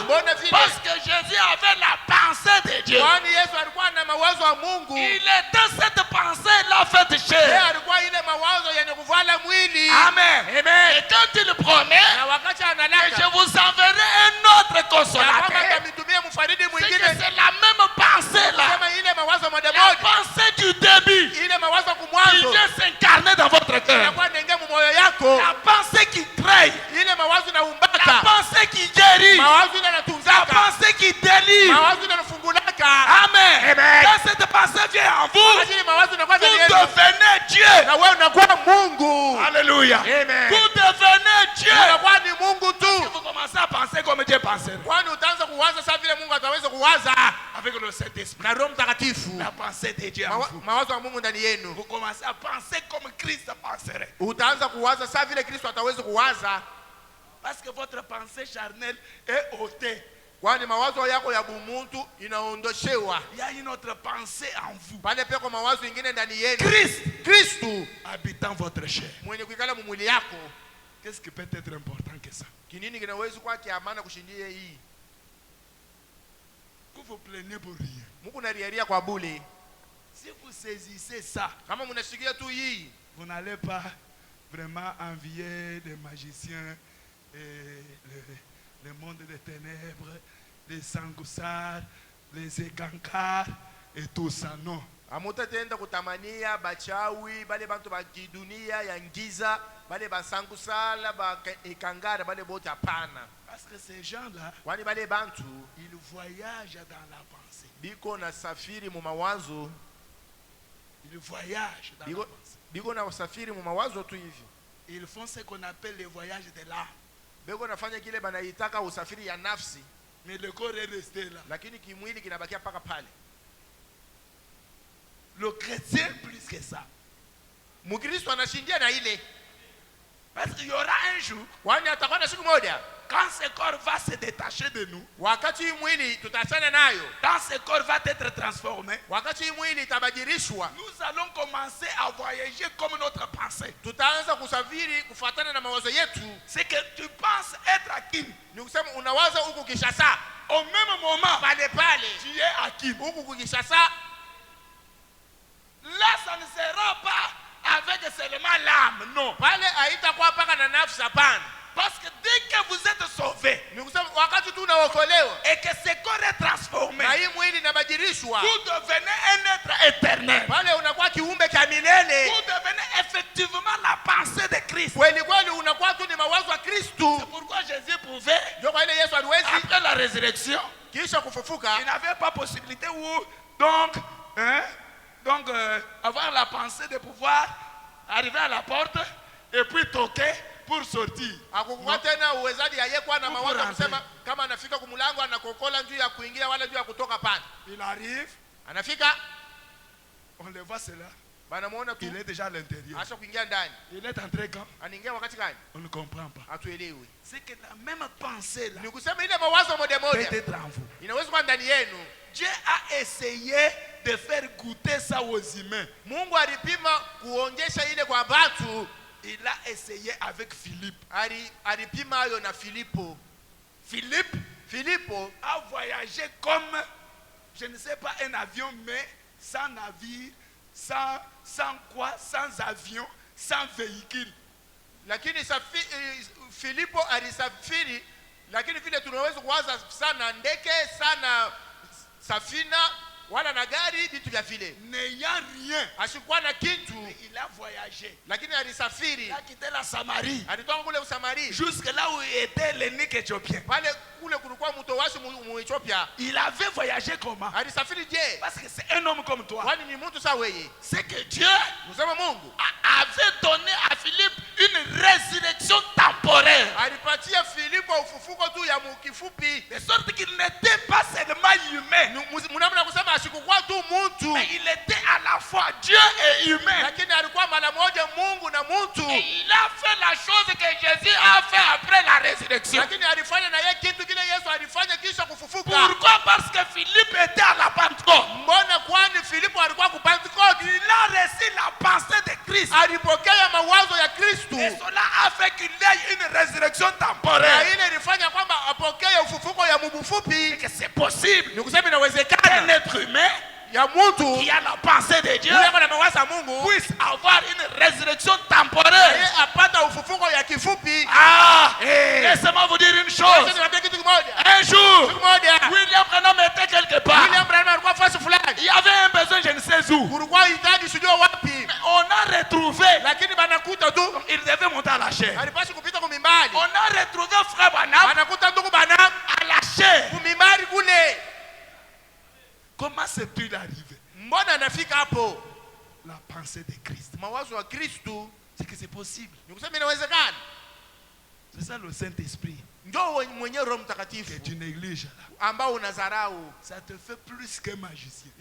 Parce que Jésus avait la pensée de Dieu. Il était cette pensée-là faite chez. Amen. Et quand il promet que je vous enverrai un autre consolateur, c'est que c'est la même pensée-là. La pensée du début qui vient s'incarner dans votre cœur. La pensée qui trahit. La pensée qui guérit. La pensée qui délivre. Amen. Quand cette pensée vient en vous, vous devenez Dieu. Alléluia. Vous devenez Dieu. Vous commencez à penser comme Dieu penserait. Avec le Saint-Esprit. La pensée de Dieu en vous. Vous commencez à penser comme Christ penserait. Parce que votre pensée charnelle est ôtée. kwani mawazo yako ya bumuntu inaondoshewa. Il y a une autre pensée en vous. Pale peko mawazo ingine ndani yenu. Kristo habitant votre chair. Mwenye kuikala mwili yako. Qu'est-ce qui peut être important que ça? Kinini kinaweza kuwa kiamana kushindia hii? Que vous plaignez pour rien. Mungu nariaria kwa bure. Si vous saisissez ça, kama mnashikia tu hii, vous n'allez pas vraiment envier les magiciens et le monde des ténèbres, les sangoussards, les écancars et tout ça, non. Amutatenda kutamania bachawi, bale bantu ba kidunia ya ngiza, bale basangusala, ba ekangara, bale bote hapana. Parce que ces gens-là, kwani bale bantu, ils voyagent dans la pensée. Biko na safiri mu mawazo. Ils voyagent dans la pensée. Biko na safiri mu mawazo tu hivi. Ils font ce qu'on appelle les voyages de l'âme. Biko nafanya kile banaitaka usafiri ya nafsi. Mais le corps est resté là. Lakini kimwili kinabakia paka pale. Le chrétien plus que ça. Mukristo anashindia na ile. Parce qu'il y aura un jour, kwani atakuwa na siku moja, quand ce corps va se détacher de nous, wakati mwili tutachana nayo, quand ce corps va être transformé, wakati mwili itabadilishwa, nous allons commencer à voyager comme notre pensée. Tutaanza kusafiri kufuatana na mawazo yetu. C'est que tu penses être à Kim. Ni kusema unawaza huko Kinshasa, au même moment pale tu es à Kim. Huko Kinshasa, là ça ne sera pas avec seulement l'âme, non. Pale haitakuwa paka na nafsi, hapana. Parce que dès que vous êtes sauvé, ni kusema wakati tu unaokolewa, et que ce corps est transformé, na hii mwili inabadilishwa, vous devenez un être éternel. Pale unakuwa kiumbe cha milele. Vous devenez effectivement la pensée de Christ. Kweli kweli unakuwa tu ni mawazo ya Kristo. C'est pourquoi Jésus pouvait, ndio kwa ile Yesu aliwezi, après la résurrection, kisha kufufuka, il n'avait pas possibilité où donc avoir la pensée de pouvoir arriver à la porte et puis toquer pour sortir. Hakukuwa tena uwezaji yeye na mawazo ya kusema kama anafika kumulango anakokola njuu ya kuingia wala njuu ya kutoka pale. Il arrive, anafika, on le voit cela, banamuona tu, il est déjà à l'intérieur. Acha kuingia ndani. Il est entré quand? Anaingia wakati gani? On ne comprend pas. Hatuelewi. C'est que la même pensée là, ni kusema ile mawazo moja moja peut être en vous. Inaweza kuwa ndani yenu. Dieu a essayé de faire goûter ça aux humains. Mungu alipima kuonjesha ile kwa watu. Il a essayé avec Philippe. Alipima hayo na Filipo. Philippe a voyagé comme, je ne sais pas, un avion, mais sans navire, sans quoi, sans avion, sans véhicule. Lakini Filipo alisafiri, lakini vile tunaweza kuwaza sana ndege, sana safina, wala na gari, vitu vya vile. N'ayant rien, asikuwa na kitu, il a voyagé. Lakini alisafiri. Il a quitté la Samarie. Alitoka kule Usamaria. Jusque là où était l'eunuque éthiopien. Pale kule kulikuwa mtowashi mu Ethiopia. Il avait voyagé comment? Alisafiri je? Parce que c'est un homme comme toi. Kwani ni mtu sawa wewe. C'est que Dieu Mungu avait donné à Philippe une résurrection temporaire. Alipatia Filipo ufufuko tu ya kifupi. De sorte qu'il n'était pas seulement humain. Mnamna kusema asikuwa tu mtu. Mais il était à la fois Dieu et humain. Lakini alikuwa mara moja Mungu na mtu. Et il a fait la chose que Jésus a fait après la résurrection. Lakini alifanya na yeye kitu kile Yesu alifanya kisha kufufuka. Pourquoi? Parce que Philippe était à la Pentecôte. Mbona kwani Filipo alikuwa ku Pentecôte? Il a reçu la pensée de Christ. Alipokea mawazo ya Kristo. Et cela a fait qu'il ait une résurrection temporaire. Na ile ilifanya kwamba apokee ufufuko ya mfupi. Que c'est possible. Ni kusema inawezekana. Un être humain ya mtu qui a la pensée de Dieu puisse avoir une résurrection temporaire. Apata ufufuko ya kifupi. Laissez-moi vous dire une chose. Un jour, William Branham était quelque part. Il y avait un besoin, je ne sais où. On a retrouvé. Il devait monter à la chair. On a retrouvé frère Branham à la chair. Comment c'est-il arrivé? La pensée de Christ. C'est que c'est possible. C'est ça le Saint-Esprit. Que tu négliges là. Ça te fait plus qu'un magicien.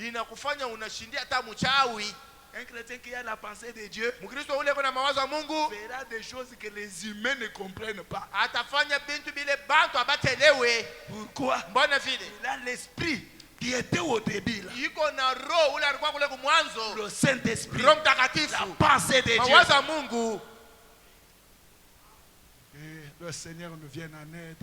Un chrétien qui a la pensée de Dieu Mkristo ule kuna mawazo ya Mungu verra des choses que les humains ne comprennent pas. atafanya bintu bile bantu abatelewe. Pourquoi? Mbona vile? Il a l'esprit qui était au début là. Iko na roho ule alikuwa kule kumwanzo. Le Saint-Esprit. Roho La Mtakatifu. pensée de Dieu. Mawazo ya Mungu. Et le Seigneur nous vienne en aide.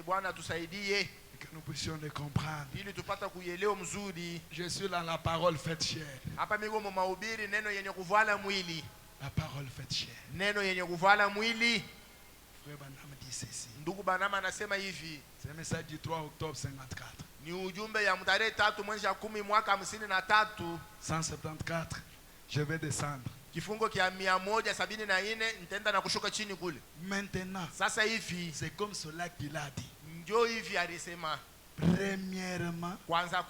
Bwana tusaidie Et que nous puissions le comprendre. ili tupata kuielewa mzuri. Je suis dans la parole faite chair. Hapa miko mu mahubiri neno yenye kuvala mwili. La parole faite chair. Neno yenye kuvala mwili. Frère Branham dit ceci. Ndugu Branham anasema hivi. C'est un message du 3 octobre 54. Ni ujumbe ya tarehe 3 mwezi wa 10 mwaka 53. 174. Je vais descendre. Kifungo kia 174 nitaenda na kushuka chini kule. Maintenant, Sasa hivi c'est comme cela qu'il a dit. ndio hivi alisema. Premièrement, Kwanza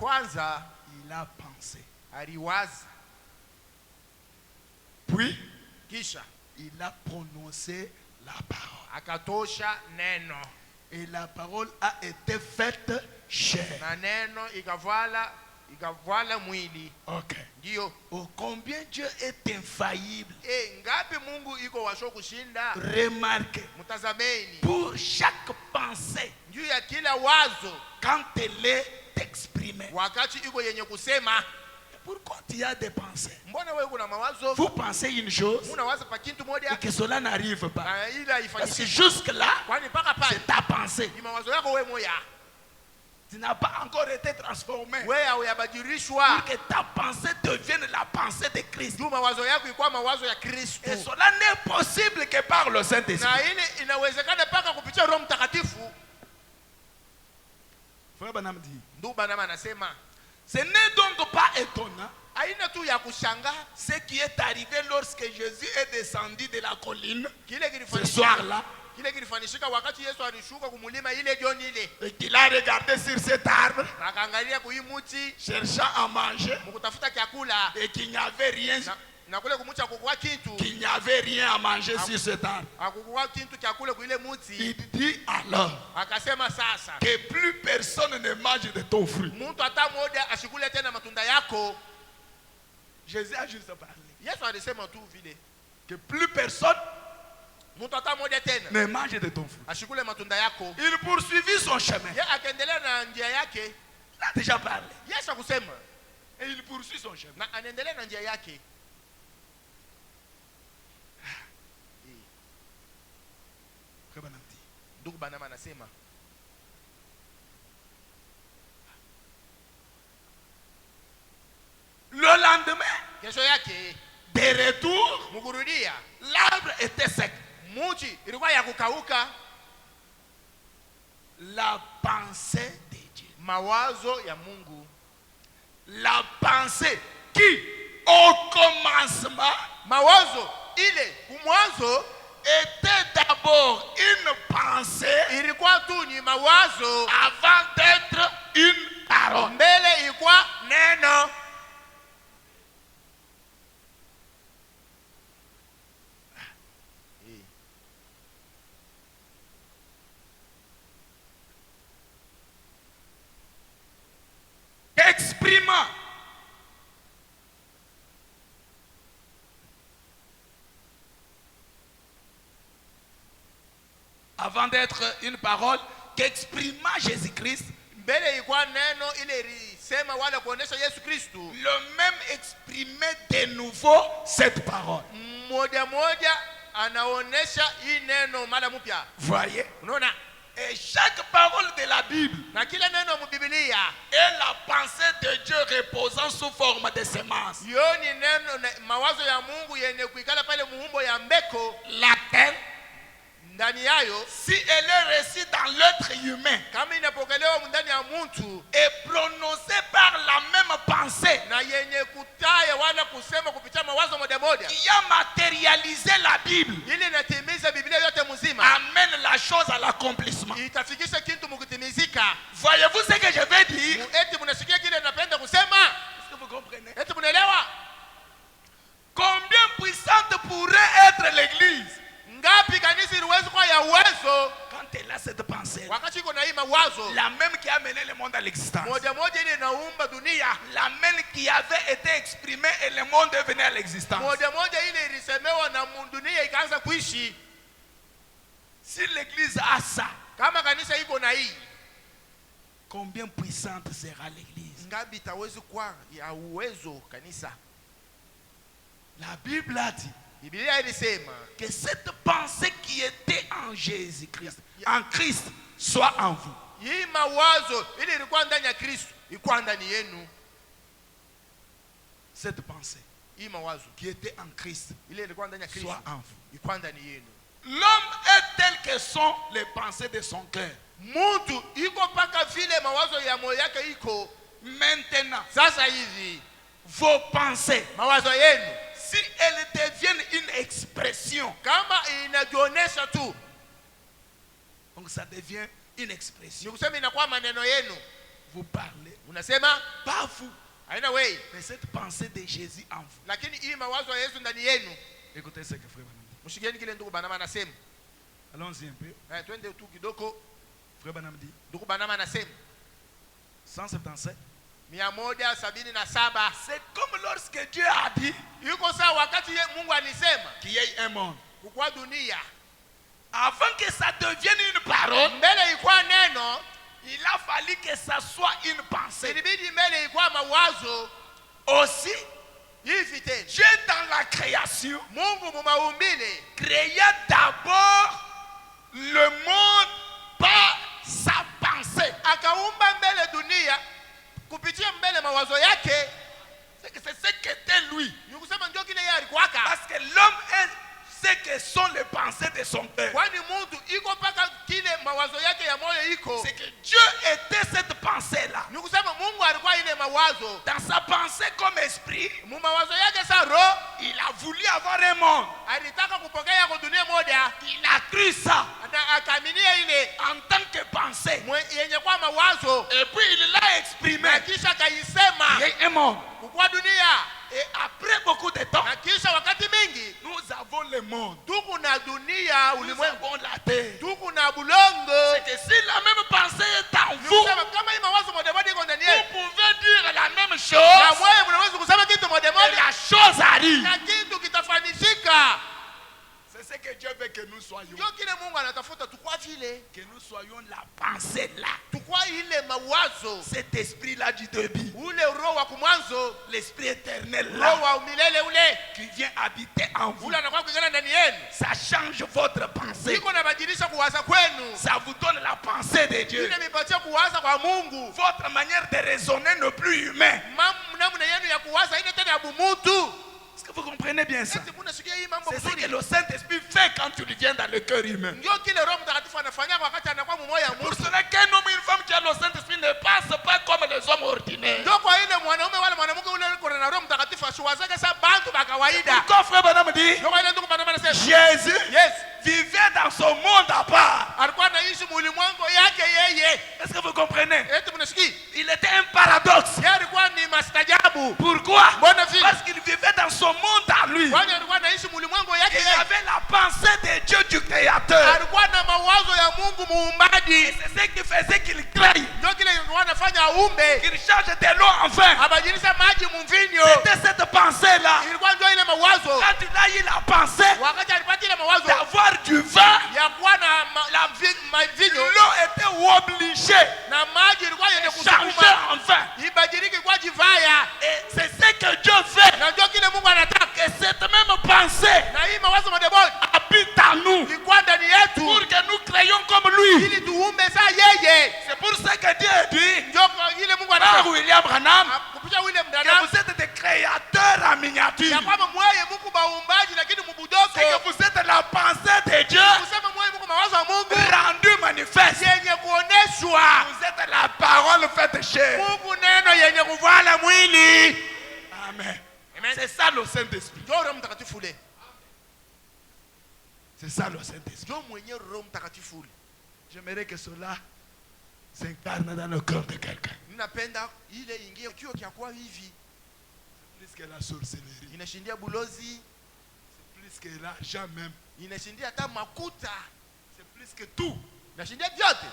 il a pensé. aliwaza. Puis, Kisha il a prononcé la parole. akatosha neno. Et la parole a été faite chair. Na neno ikavala mwili. Ok. Ndio. Oh, combien Dieu est infaillible. Ngapi Mungu iko washo kushinda? Remarquez. Mtazameni. Pour chaque pensée, Juu ya kila wazo quand elle est exprimée. wakati iko yenye kusema. Pourquoi tu as des pensées? Mbona wewe kuna mawazo? Vous pensez une chose Unawaza pa kitu et moja que cela n'arrive pas. na ila Parce que ifanyike. jusque-là, Kwani mpaka pale c'est ta pensée. ni mawazo yako wewe moya. Tu n'as pas encore été transformé. Wewe hauyabadilishwa. Pour que ta pensée devienne la pensée de Christ. Juu mawazo yako ikuwa mawazo ya Kristo. Et cela n'est possible que par le Saint-Esprit. Na ile inawezekana mpaka kupitia Roho Mtakatifu. Frère Branham dit, Ndugu Branham anasema ce n'est donc pas étonnant haina tu ya kushanga ce qui est arrivé lorsque Jésus est descendu de la colline kile ce kilifanyika. soir-là Kile kilifanyika wakati Yesu alishuka kumulima ile jioni ile. et qu'il a regardé sur cet arbre, Akaangalia kwa hii mti cherchant à manger mkutafuta chakula et qu'il n'y avait rien, na kule kumucha kukua kitu. qu'il n'y avait rien à manger sur cet arbre. Akukua kitu chakula kwa ile mti. Il dit alors Akasema sasa que plus personne ne mange de ton fruit. mtu hata mmoja ashikule tena matunda yako. Jésus a juste parlé. Yesu alisema tu vile Que plus personne mtu hata mmoja tena ne mange de ton fruit. ashikule matunda yako. Il poursuivit son chemin. Yeye akaendelea na njia yake. Il a déjà parlé. Yesu akusema Et il poursuit son chemin. na anaendelea na njia yake. Ndugu Branham anasema le lendemain, kesho yake de retour, mkurudia l'arbre était sec. mti ilikuwa ya kukauka. La pensée de Dieu. Mawazo ya Mungu. La pensée qui, au commencement, Mawazo ile kumwanzo était d'abord une pensée ilikuwa tu ni mawazo avant d'être une parole. mbele ilikuwa neno. Exprimant avant d'être une parole, qu'exprima Jésus-Christ, Mbele ilikuwa neno ile ilisema wala kuonesha Yesu Kristo. le même exprimait de nouveau cette parole. Moja moja anaonesha hii neno mara mpya. Voyez? Unaona? Et chaque parole de la Bible Na kila neno mu Biblia est la pensée de Dieu reposant sous forme de semence. yo ni neno mawazo ya Mungu yenye kuikala pale muumbo ya mbeko Laquelle, ndani yayo, si elle est reçue dans l'être humain, kama inapokelewa ndani ya mtu est prononcée par la même pensée na yenye kutaya wala kusema kupitia mawazo moja moja, qui a matérialisé la Bible, ili inatimiza Biblia yote mzima, amène la chose à l'accomplissement. itafikisha kitu mkutimizika. Voyez-vous ce que je vais dire? Eti mnasikia kile napenda kusema? Est-ce que vous comprenez? Eti mnaelewa? Combien puissante pourrait être l'église Ngapi kanisa iliweza kuwa ya uwezo quand elle a cette pensée, wakati iko na hii mawazo, la même qui a mené le monde à l'existence, moja moja ile inaumba dunia, la même qui avait été exprimée et le monde est venu à l'existence. moja moja ile ilisemewa na dunia ikaanza kuishi. Si l'église a ça, Kama kanisa iko na hii, combien puissante sera l'église? ngapi tawezi kuwa ya uwezo kanisa? La Bible a dit Biblia ilisema que cette pensée qui était en Jésus-Christ, en Christ, soit en vous. hii mawazo ile ilikuwa ndani ya Kristo ikuwa ndani yenu. Cette pensée Hii mawazo qui était en Christ ile ilikuwa ndani ya Kristo soit en vous. ikuwa ndani yenu. L'homme est tel que sont les pensées de son cœur. Mtu iko paka vile mawazo ya moyo yake iko. Maintenant, Sasa hivi vos pensées, mawazo yenu si elles deviennent une expression, kama inajionyesha tu, donc ça devient une expression. ni kusema inakuwa maneno yenu. Vous parlez, Unasema pas vous, haina way, mais cette pensée de Jésus en vous. lakini hii mawazo ya Yesu ndani yenu. Écoutez ce que frère Banam dit. Mshikieni kile ndugu Banama anasema. Allons-y un peu. Twende tu kidogo. Frère Banam dit Ndugu Banama anasema 177. 177. C'est comme lorsque Dieu a dit Yuko sawa wakati Mungu alisema qu'il y ait un monde. kukua dunia. Avant que ça devienne une parole, Mbele ilikuwa neno, il a fallu que ça soit une pensée. ilibidi mbele ilikuwa mawazo. Aussi, Hivi tena Dieu dans la création Mungu mumaumbile créa d'abord le monde par sa pensée. akaumba mbele dunia kupitia mbele mawazo yake. C'est ce qu'était lui. Ni kusema ndio kile yeye alikuwaka. Parce que l'homme est ce que sont les pensées de son cœur. Kwani mtu iko paka kile mawazo yake ya moyo iko. C'est que Dieu était cette pensée-là. Ni kusema Mungu alikuwa ile mawazo. Dans sa pensée comme esprit, Mu mawazo yake sa roho il a voulu avoir un monde. alitaka kupokea kwa dunia moja. Il a cru ça Na akaaminia ile en tant que pensée. yenye kwa mawazo. Et puis il l'a exprimé. Na kisha akaisema Il y a un monde. kukua dunia. Et après beaucoup de temps, Na kisha wakati mingi nous avons le monde. tuko na dunia Nous ulimwengu. avons la terre. Tuko na bulongo. C'est que si la même pensée est en Ni vous, kusema kama hii mawazo moja moja iko ndani vous yenu. pouvez dire la même Na chose mwewe mnaweza kusema kitu moja et moja la chose arrive. na kitu kitafanishika. C'est ce que Dieu veut que nous soyons. Ndio kile Mungu anatafuta tukua vile. Que nous soyons la pensée là. Tukua ile mawazo. Cet esprit-là du début. Ule roho wa kumwanzo, L'esprit éternel roho là. wa umilele ule. Qui vient habiter en vous. Ule anakuwa kuingana ndani yenu. Ça change votre pensée. Iko nabadilisha kuwaza kwenu. Ça vous donne la pensée de Dieu. Ile mipatia kuwaza kwa Mungu. Votre manière de raisonner n'est plus humaine. Namna yenu ya kuwaza ile tena ya bumutu. Est-ce que vous comprenez bien ça? Eti mnasikia hii mambo C'est ce que vizuri. le Saint-Esprit fait quand il vient dans le cœur humain. Ndio kile Roho Mtakatifu anafanya wakati anakuwa mmoja wa Pour mtu. cela qu'un homme et une femme qui a le Saint-Esprit ne passent pas comme les hommes ordinaires. Ndio kwa ile mwanaume wala mwanamke ule uko na Roho Mtakatifu asiwazake sa bantu ba kawaida. Pourquoi frère Branham dit Ndio kwa ile ndugu Branham anasema Jésus yes, vivait dans son monde à part. alikuwa anaishi mulimwengu yake yeye. Est-ce que vous comprenez? Eti mnasikia? Il était un paradoxe. Yeye alikuwa ni mastajabu. Pourquoi? Mbona vile? Parce qu'il vivait dans son monde à lui. Kwani alikuwa anaishi mulimwengu yake Il yeye. avait la pensée de Dieu du Créateur. Alikuwa na mawazo ya Mungu muumbaji. C'est ce qui faisait qu'il crée, Ndio kile alikuwa anafanya aumbe. qu'il change de l'eau en vin. Abadilisha maji mvinyo. C'était cette pensée-là. Ilikuwa ndio ile mawazo. Quand il a eu la pensée Wakati alipata ile mawazo d'avoir du vin, ya kuwa na mvinyo l'eau était obligée na maji ilikuwa yenye de changer kusukuma en vin. ibadilike kwa jivaya. Et c'est ce que Dieu fait. Na ndio kile Mungu anataka. Que cette même pensée Na hii mawazo moja habite en nous. ilikuwa ndani yetu Pour que nous créions comme lui. ili tuumbe saa yeye. C'est pour ça que Dieu dit Ndio ile Mungu par anataka. William Branham Kupitia William que Branham vous êtes des créateurs en miniature. ya kwamba mweye Mungu baumbaji lakini mubudoko. C'est que vous êtes la pensée de Dieu Kusema mweye Mungu mawazo ya Mungu rendue manifeste. yenye kuoneshwa. Vous êtes la parole faite chair. Mungu neno yenye kuvala mwili. Amen. Amen. C'est ça le Saint-Esprit. Ndio Roho Mtakatifu ule. C'est ça le Saint-Esprit. Ndio mwenye Roho Mtakatifu ule. J'aimerais que cela s'incarne dans le cœur de quelqu'un. Ninapenda ile ingie kio kia kwa hivi. Plus que la sorcellerie. Inashindia bulozi, C'est plus que l'argent même. inashindia hata makuta. C'est plus que tout. nashindia vyote.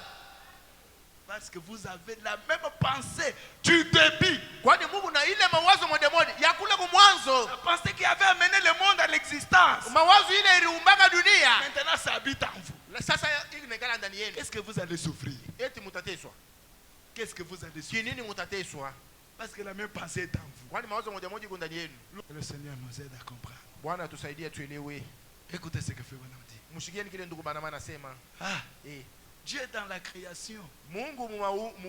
Parce que vous avez la même pensée du début. Kwani Mungu na ile mawazo moja moja ya kule kumwanzo. La pensée qui avait amené le monde à l'existence. Mawazo ile iliumbaka dunia. Maintenant ça habite en vous. Sasa inekala ndani yenu. Qu'est-ce que vous allez souffrir? Eti mutateswa. Qu'est-ce que vous allez souffrir? Kinini mutateswa? Parce que la même pensée est en vous. Kwani mawazo moja moja iko ndani yenu. Le Seigneur nous aide à comprendre. Bwana tusaidie tuelewe. Écoutez ce que fait Branham dit. Mshikieni kile ndugu Branham anasema. Dieu dans la création. Mungu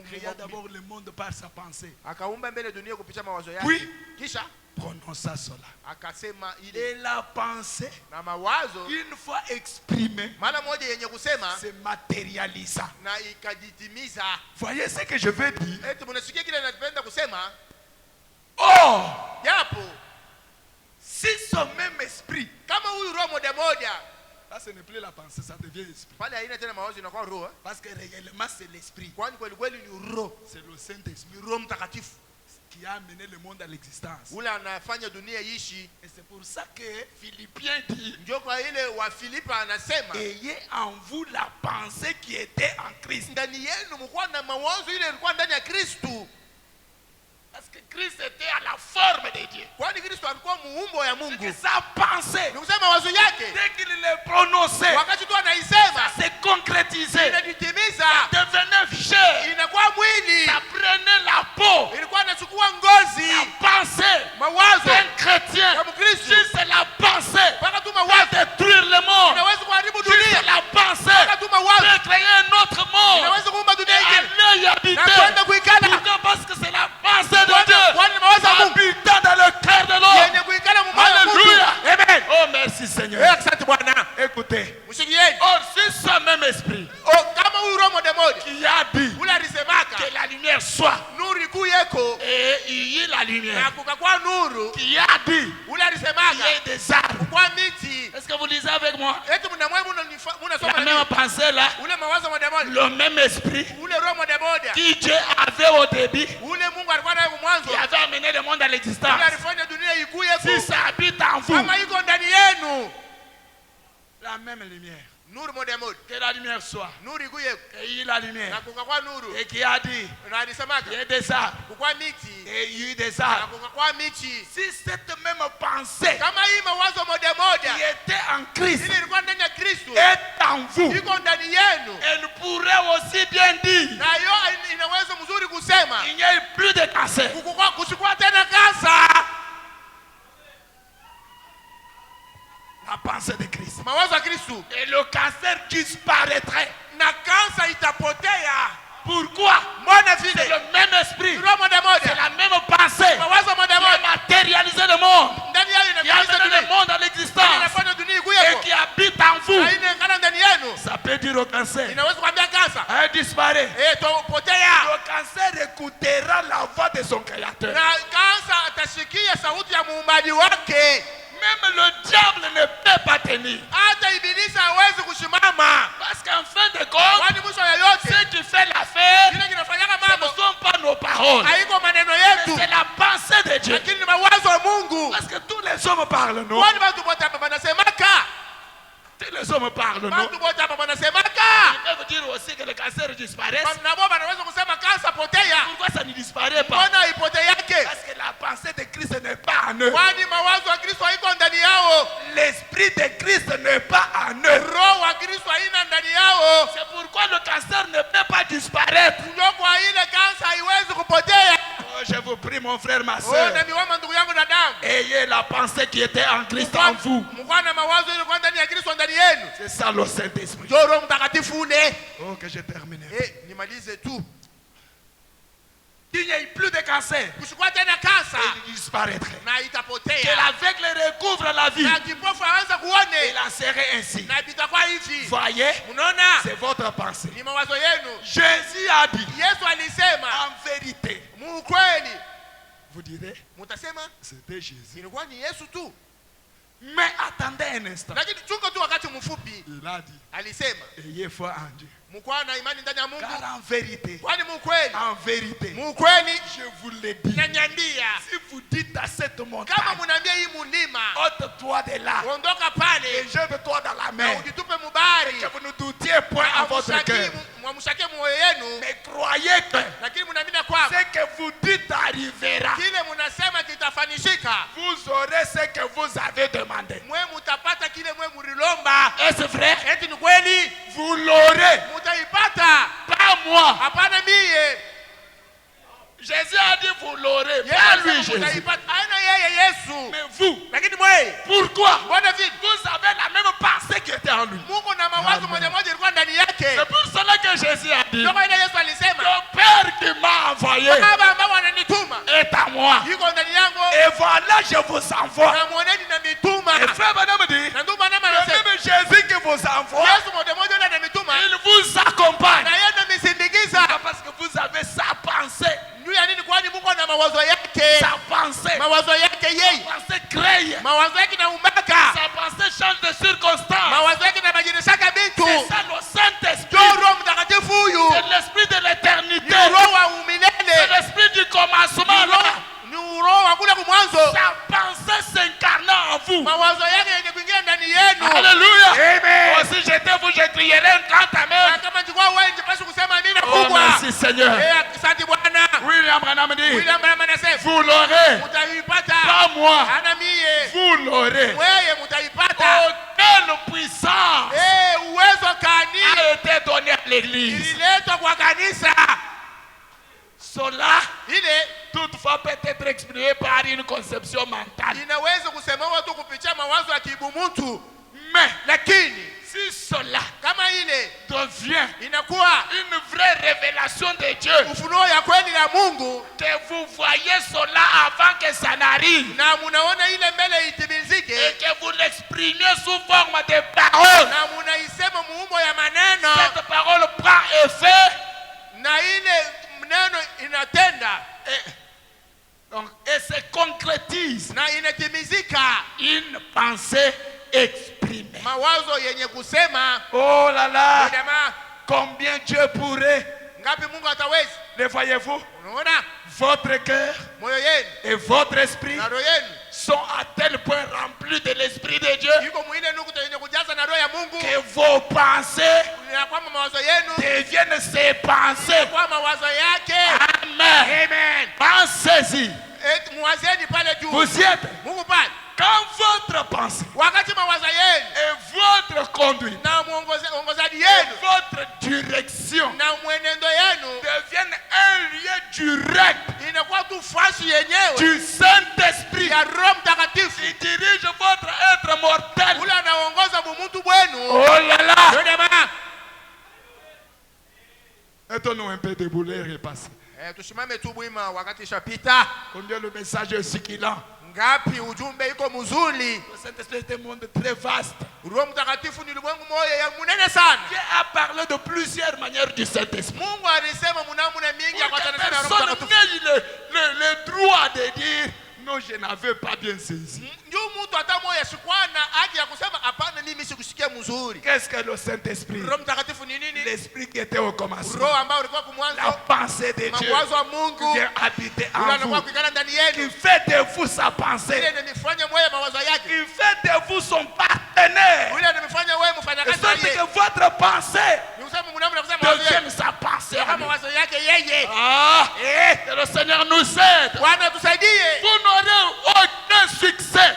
créa d'abord le monde par sa pensée. Akaumba mbele dunia kupitia mawazo yake. Puis kisha prononça cela. Akasema ile. Et la pensée, na mawazo, une fois exprimée, mara moja yenye kusema, se matérialisa. Na ikajitimiza. Voyez ce que je veux dire. Eti mnasikia kile ninapenda kusema. Oh! Yapo. Si son même esprit, kama huyu roho moja moja, là ce n'est plus la pensée, ça devient esprit. Pale haina tena mawazo inakuwa roho. Parce que réellement c'est l'esprit. Kwani kweli kweli ni roho. C'est le Saint-Esprit, Roho Mtakatifu, qui a amené le monde à l'existence. Ule anafanya dunia ishi. Et c'est pour ça que Philippiens dit, ndio kwa ile wa Filipi anasema, ayez en vous la pensée qui était en Christ. Ndani yenu mko na mawazo ile ilikuwa ndani ya Kristo. Parce que Christ était à la forme de Dieu. Kwani Kristo alikuwa muumbo ya Mungu. Que sa pensée, ni kusema mawazo yake, dès qu'il le prononçait, wakati tu anaisema, ça s'est concrétisé. Inajitimiza. Devenait chair. Inakuwa mwili. Ça prenait la peau. Ilikuwa inachukua ngozi. La pensée, mawazo d'un chrétien, c'est la pensée de détruire le monde. C'est la pensée de créer un autre monde. Et aller y habiter. Pourquoi? Parce que c'est la pensée de Dieu habitant dans le cœur de l'homme. Alléluia. Amen. Oh, merci Seigneur. Écoutez. Or, si ce même esprit qui a dit que la lumière soit, et il y a la lumière, qui a dit qu'il y ait des arbres. Est-ce que vous lisez avec moi? La même pensée là, le même esprit qui Dieu avait au début, qui avait amené le monde à l'existence, si ça habite en vous, la même lumière, que la lumière soit, et il y a la lumière, et qui a dit il y a des arbres, et il y a eu des arbres. Si cette même pensée qui était en Christ est en vous, elle pourrait aussi bien dire il n'y a eu plus de cancer. La pensée de Christ. Et le cancer disparaîtrait. Pourquoi? C'est le même esprit. C'est la même pensée qui a matérialisé le monde, qui a amené le monde à l'existence et qui habite en vous. Ça peut dire au cancer, elle disparaît. Le cancer écoutera la voix de son créateur. Même le diable ne peut pas tenir. Parce qu'en fin de compte, ce qui fait l'affaire, ce ne sont pas nos paroles, mais c'est la pensée de Dieu. Parce que tous les hommes parlent, non? Tous les hommes parlent, non? Ils peuvent dire aussi que le cancer disparaît. Pourquoi ça ne disparaît pas? Parce que la pensée de Christ n'est pas en eux. L'esprit de Christ n'est pas en eux. C'est pourquoi le cancer ne peut pas disparaître. Oh, je vous prie, mon frère, ma soeur, ayez la pensée qui était en Christ en vous. C'est ça le Saint-Esprit. Oh, que je termine. Il n'y a plus de cancer. Il disparaîtrait. Que l'aveugle recouvre la vie. Il en serait ainsi. Voyez, c'est votre pensée. Jésus a dit, en vérité, vous direz, c'était Jésus. Mais attendez un instant. Il a dit, ayez foi en Dieu. Car en vérité, je vous l'ai dit, si vous dites à cette montagne, ôte-toi de là et jette-toi dans la mer, et que vous ne doutiez confiez point à votre cœur. Mais croyez que ce que vous dites arrivera. Vous aurez ce que vous avez demandé. Est-ce vrai? Vous l'aurez. Pas moi. Jésus a dit vous l'aurez. Pas lui, Jésus. Mais vous. Pourquoi? Vous avez la même pensée qui était en lui. C'est pour cela que Jésus a dit le Père qui m'a envoyé est à moi. Et voilà, je vous envoie. Et frère Madame dit, le même Jésus qui vous envoie, il vous accompagne. Parce que vous avez sa pensée. Sa pensée crée. Sa pensée change de circonstance. C'est ça le Saint-Esprit. C'est l'esprit de l'éternité. C'est l'esprit du commencement. Sa pensée s'incarnant en vous. Alléluia. Amen. Si j'étais vous, je crierais une grande amen. Oh, merci Seigneur. William Branham dit, vous l'aurez. Pas moi. Vous l'aurez. Oh, quelle puissance a été donnée à l'église. Cela, toutefois, peut être exprimé par une conception mentale. Mais, si cela devient une vraie révélation de Dieu, que vous voyez cela avant que ça n'arrive, et que vous l'exprimiez sous forme de parole, cette parole prend effet. Et se concrétise une pensée exprimée. Oh là là, combien Dieu pourrait. Le voyez-vous? Votre cœur et votre esprit sont à tel point remplis de l'esprit de Dieu que vos pensées deviennent ses pensées. Amen. Pensez-y. Vous y êtes. Quand votre pensée et votre conduite et votre direction deviennent un lien direct du Saint-Esprit qui dirige votre être mortel. Oh là là! Mettons-nous un peu debout, l'air est passé. Combien le message est succulent. Le Saint-Esprit est un monde très vaste. Dieu a parlé de plusieurs manières du Saint-Esprit. Personne n'a le droit de dire non, je n'avais pas bien saisi. Qu'est-ce que le Saint-Esprit? L'Esprit qui était au commencement. La pensée de Dieu qui vient habiter en vous. Qui fait de vous sa pensée. Qui fait de vous son partenaire. De sorte que votre pensée devienne sa pensée. Que le Seigneur nous aide. Vous n'aurez aucun succès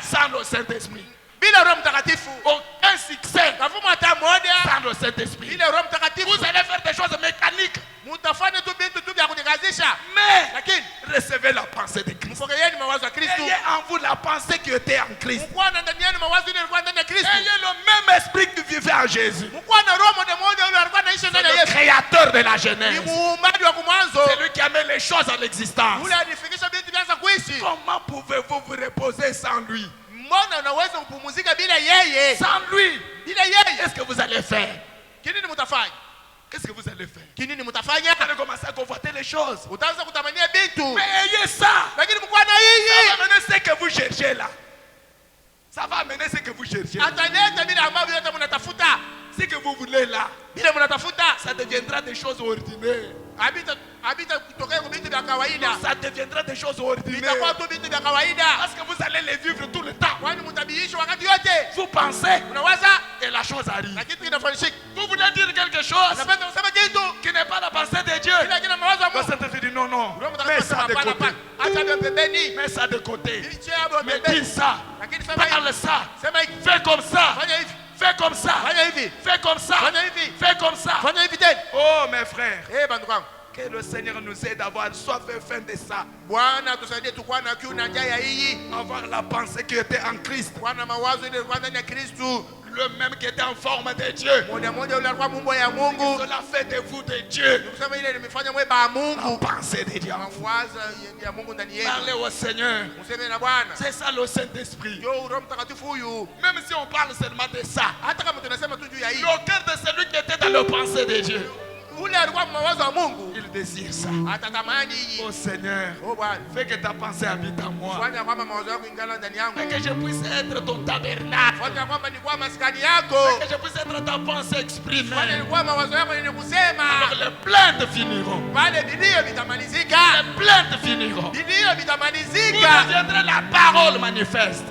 sans le Saint-Esprit. Aucun succès sans le Saint-Esprit. Vous allez faire des choses mécaniques. Mais recevez la pensée de Christ. Ayez en vous la pensée qui était en Christ. Ayez le même esprit qui vivait en Jésus. C'est le créateur de la Genèse. C'est lui qui a mis les choses à l'existence. Comment pouvez-vous vous reposer sans lui? Sans lui, qu'est-ce que vous allez faire? Qu'est-ce que vous allez faire? Vous allez commencer à convoiter les choses. Mais ayez ça. Ça va amener ce que vous cherchez là. Ça va amener ce que vous cherchez là. Ce que vous voulez là, ça deviendra des choses ordinaires. Ça deviendra des choses ordinaires. Parce que vous allez les vivre tout le temps. Vous pensez, et Et la chose arrive. Vous voulez dire quelque chose qui n'est pas la pensée de Dieu. Le Saint-Esprit dit non, non. Mets ça de côté. Mets ça de côté. Mais dis ça. Parle ça. Fais comme ça. Fais comme ça. Fais comme ça. Fais comme ça. Oh mes frères. Que le Seigneur nous aide à avoir soif et faim de ça. Avoir la pensée qui était en Christ. Le même qui était en forme de Dieu. Cela fait de vous de Dieu. La pensée de Dieu. Parlez au Seigneur. C'est ça le Saint-Esprit. Même si on parle seulement de ça, le cœur de celui qui était dans la pensée de Dieu, il désire ça. Oh Seigneur, fais que ta pensée habite en moi. Fais que je puisse être ton tabernacle. Fais que je puisse être ta pensée exprimée. Alors les plaintes finiront. Les plaintes finiront. Vous deviendrez la parole manifeste.